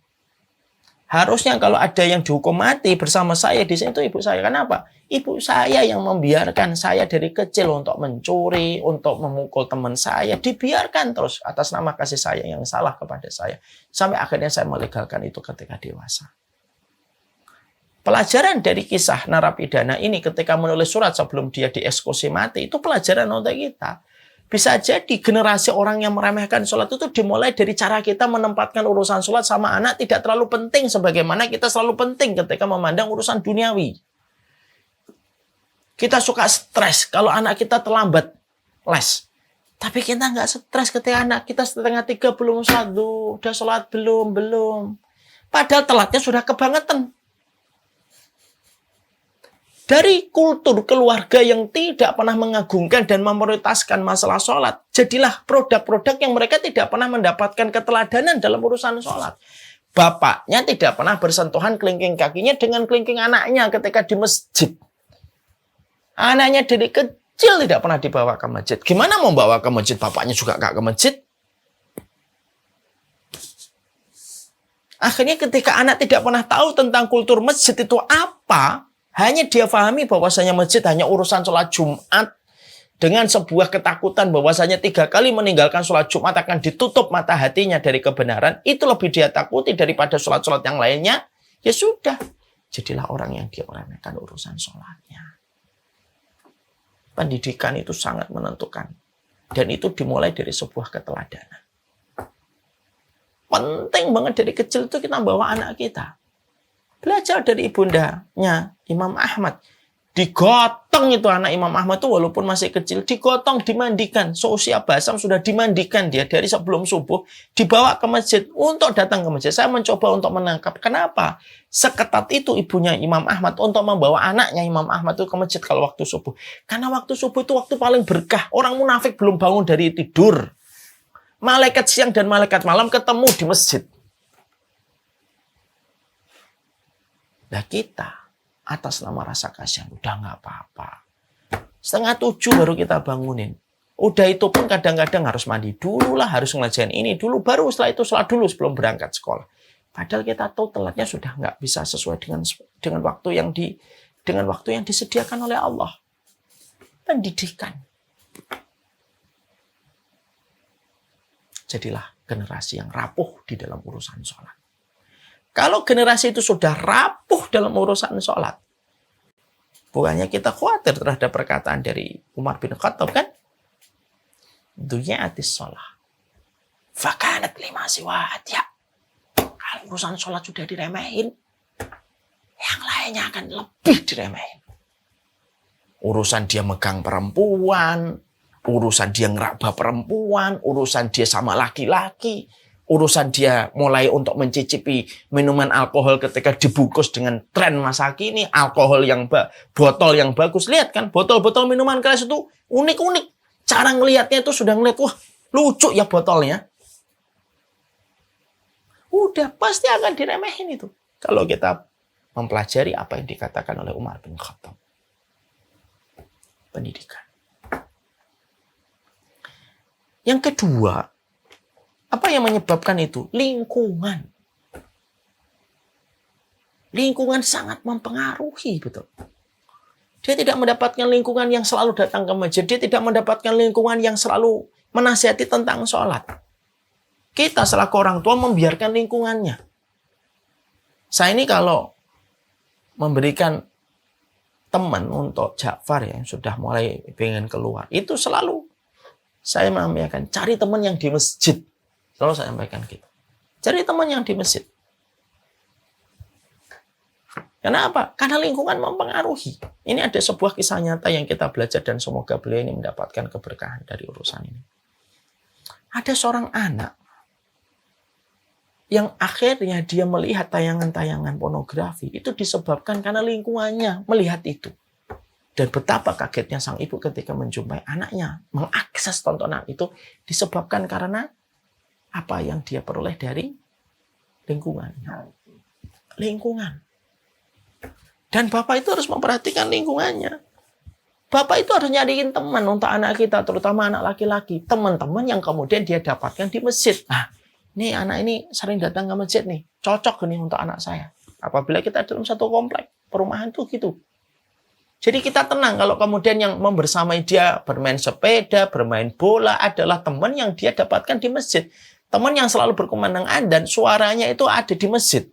Harusnya kalau ada yang dihukum mati bersama saya di sini itu ibu saya. Kenapa? Ibu saya yang membiarkan saya dari kecil untuk mencuri, untuk memukul teman saya. Dibiarkan terus atas nama kasih sayang yang salah kepada saya. Sampai akhirnya saya melegalkan itu ketika dewasa. Pelajaran dari kisah narapidana ini ketika menulis surat sebelum dia dieksekusi mati, itu pelajaran untuk kita. Bisa jadi generasi orang yang meremehkan sholat itu dimulai dari cara kita menempatkan urusan sholat sama anak tidak terlalu penting sebagaimana kita selalu penting ketika memandang urusan duniawi. Kita suka stres kalau anak kita terlambat les. Tapi kita nggak stres ketika anak kita 2:30 belum sholat. Udah sholat belum. Padahal telatnya sudah kebangetan. Dari kultur keluarga yang tidak pernah mengagungkan dan memprioritaskan masalah sholat, jadilah produk-produk yang mereka tidak pernah mendapatkan keteladanan dalam urusan sholat. Bapaknya tidak pernah bersentuhan kelingking kakinya dengan kelingking anaknya ketika di masjid. Anaknya dari kecil tidak pernah dibawa ke masjid. Gimana mau bawa ke masjid? Bapaknya juga gak ke masjid. Akhirnya ketika anak tidak pernah tahu tentang kultur masjid itu apa, hanya dia pahami bahwasanya masjid hanya urusan sholat Jumat dengan sebuah ketakutan bahwasanya 3 kali meninggalkan sholat Jumat akan ditutup mata hatinya dari kebenaran. Itu lebih dia takuti daripada sholat-sholat yang lainnya. Ya sudah, jadilah orang yang dia meremehkan urusan sholatnya. Pendidikan itu sangat menentukan. Dan itu dimulai dari sebuah keteladanan. Penting banget dari kecil itu kita bawa anak kita. Belajar dari ibundanya Imam Ahmad. Digotong itu anak Imam Ahmad itu walaupun masih kecil. Digotong, dimandikan. Seusia basam sudah dimandikan dia dari sebelum subuh. Dibawa ke masjid untuk datang ke masjid. Saya mencoba untuk menangkap. Kenapa? Seketat itu ibunya Imam Ahmad untuk membawa anaknya Imam Ahmad itu ke masjid kalau waktu subuh. Karena waktu subuh itu waktu paling berkah. Orang munafik belum bangun dari tidur. Malaikat siang dan malaikat malam ketemu di masjid. Nah kita atas nama rasa kasihan, udah nggak apa-apa. 6:30 baru kita bangunin. Udah itu pun kadang-kadang harus mandi dulu lah, harus ngelajain ini dulu, baru setelah itu sholat dulu sebelum berangkat sekolah. Padahal kita tahu telatnya sudah nggak bisa sesuai dengan waktu yang disediakan oleh Allah. Pendidikan. Jadilah generasi yang rapuh di dalam urusan sholat. Kalau generasi itu sudah rapuh dalam urusan sholat, bukannya kita khawatir terhadap perkataan dari Umar bin Khattab kan? Dunya'atis sholah. Fakanat lima siwat. Ya. Kalau urusan sholat sudah diremehin, yang lainnya akan lebih diremehin. Urusan dia megang perempuan, urusan dia ngeraba perempuan, urusan dia sama laki-laki, urusan dia mulai untuk mencicipi minuman alkohol ketika dibungkus dengan tren masa kini, alkohol yang botol yang bagus. Lihat kan, botol-botol minuman keras itu unik-unik. Cara ngelihatnya itu sudah ngelihat, wah lucu ya botolnya. Udah pasti akan diremehin itu. Kalau kita mempelajari apa yang dikatakan oleh Umar bin Khattab. Pendidikan. Yang kedua, apa yang menyebabkan itu? Lingkungan. Lingkungan sangat mempengaruhi, betul. Dia tidak mendapatkan lingkungan yang selalu datang ke masjid. Dia tidak mendapatkan lingkungan yang selalu menasihati tentang sholat. Kita selaku orang tua membiarkan lingkungannya. Saya ini kalau memberikan teman untuk Ja'far yang sudah mulai pengen keluar, itu selalu saya menyampaikan, cari teman yang di masjid. Selalu saya sampaikan gitu. Cari teman yang di masjid. Kenapa? Karena lingkungan mempengaruhi. Ini ada sebuah kisah nyata yang kita belajar dan semoga beliau ini mendapatkan keberkahan dari urusan ini. Ada seorang anak yang akhirnya dia melihat tayangan-tayangan pornografi. Itu disebabkan karena lingkungannya melihat itu. Dan betapa kagetnya sang ibu ketika menjumpai anaknya mengakses tontonan itu disebabkan karena apa yang dia peroleh dari lingkungannya. Lingkungan. Dan bapak itu harus memperhatikan lingkungannya. Bapak itu harus nyariin teman untuk anak kita, terutama anak laki-laki. Teman-teman yang kemudian dia dapatkan di masjid. Nah, nih anak ini sering datang ke masjid nih. Cocok nih untuk anak saya. Apabila kita dalam satu komplek, perumahan tuh gitu. Jadi kita tenang kalau kemudian yang membersamai dia bermain sepeda, bermain bola adalah teman yang dia dapatkan di masjid. Teman yang selalu berkumandang adzan, suaranya itu ada di masjid.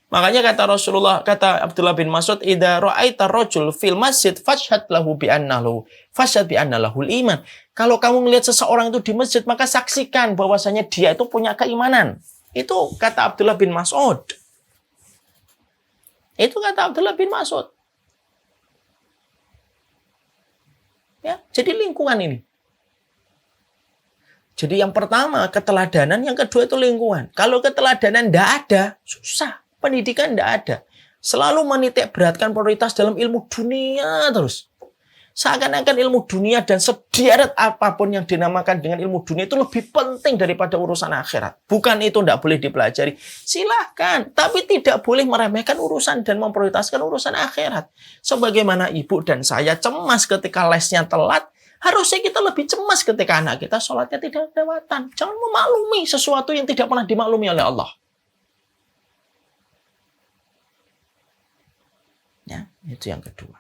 Makanya kata Rasulullah, kata Abdullah bin Mas'ud, "Idza ra'aita rajul fil masjid fashhad lahu bi annahu fashhad bi anna lahul iman." Kalau kamu melihat seseorang itu di masjid, maka saksikan bahwasanya dia itu punya keimanan. Itu kata Abdullah bin Mas'ud. Itu kata Abdullah bin Mas'ud. Ya, jadi lingkungan ini. Jadi yang pertama keteladanan, yang kedua itu lingkungan. Kalau keteladanan tidak ada, susah. Pendidikan tidak ada. Selalu menitik beratkan prioritas dalam ilmu dunia terus. Seakan-akan ilmu dunia dan sederet apapun yang dinamakan dengan ilmu dunia itu lebih penting daripada urusan akhirat. Bukan itu tidak boleh dipelajari. Silahkan. Tapi tidak boleh meremehkan urusan dan memprioritaskan urusan akhirat. Sebagaimana ibu dan saya cemas ketika lesnya telat, harusnya kita lebih cemas ketika anak kita sholatnya tidak kelewatan. Jangan memaklumi sesuatu yang tidak pernah dimaklumi oleh Allah. Ya, itu yang kedua.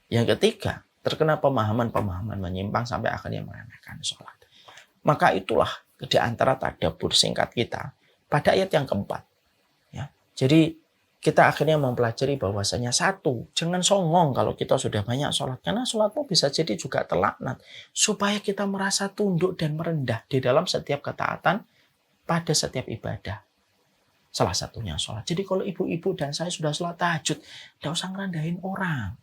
Yang ketiga, terkena pemahaman-pemahaman menyimpang sampai akhirnya meremehkan sholat. Maka itulah di antara tadabbur singkat kita pada ayat yang keempat. Ya, jadi kita akhirnya mempelajari bahwasanya satu, jangan songong kalau kita sudah banyak sholat. Karena sholatmu bisa jadi juga terlaknat. Supaya kita merasa tunduk dan merendah di dalam setiap ketaatan pada setiap ibadah. Salah satunya sholat. Jadi kalau ibu-ibu dan saya sudah sholat tahajud, tidak usah ngerendahin orang.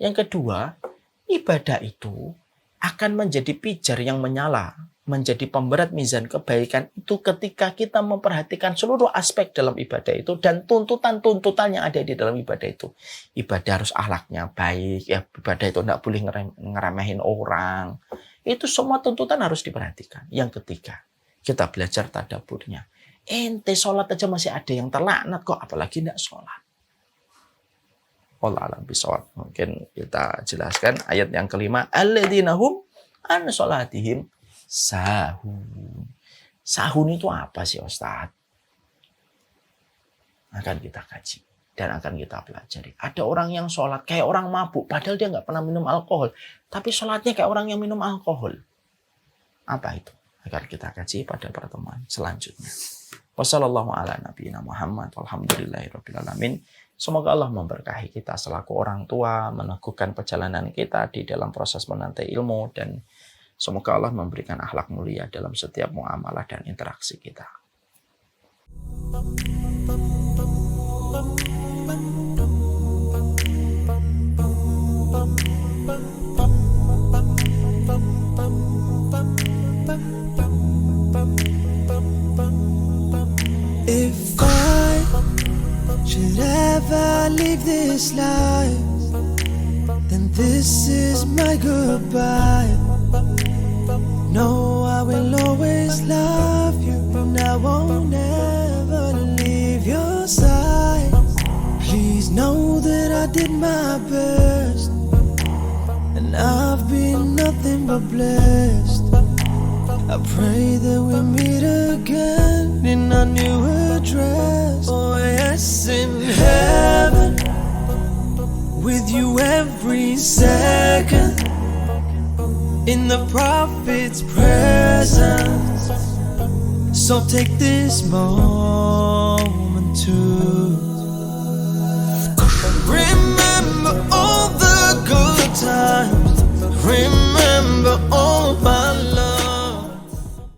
Yang kedua, ibadah itu akan menjadi pijar yang menyala, menjadi pemberat mizan kebaikan itu ketika kita memperhatikan seluruh aspek dalam ibadah itu dan tuntutan-tuntutan yang ada di dalam ibadah itu. Ibadah harus akhlaknya baik, ya, ibadah itu tidak boleh ngeremehin orang. Itu semua tuntutan harus diperhatikan. Yang ketiga, kita belajar tadabburnya. Ente sholat aja masih ada yang terlaknat kok, apalagi tidak sholat. Wallahu a'lam bishawab. Mungkin kita jelaskan ayat yang kelima. Alladzina hum an sholatihim sahun. Sahun itu apa sih Ustaz? Akan kita kaji dan akan kita pelajari. Ada orang yang sholat kayak orang mabuk, padahal dia nggak pernah minum alkohol, tapi sholatnya kayak orang yang minum alkohol. Apa itu? Akan kita kaji pada pertemuan selanjutnya. Wassalamualaikum warahmatullahi wabarakatuh. Walhamdulillahirabbil alamin. Semoga Allah memberkahi kita selaku orang tua, meneguhkan perjalanan kita di dalam proses menanti ilmu, dan semoga Allah memberikan akhlak mulia dalam setiap muamalah dan interaksi kita. If I should ever leave this life, then this is my goodbye. No, I will always love you, and I won't ever leave your side. Please know that I did my best, and I've been nothing but blessed. I pray that we meet again in our new address. Oh yes, in heaven, with you every second, in the Prophet's presence. So take this moment to remember all the good times. Remember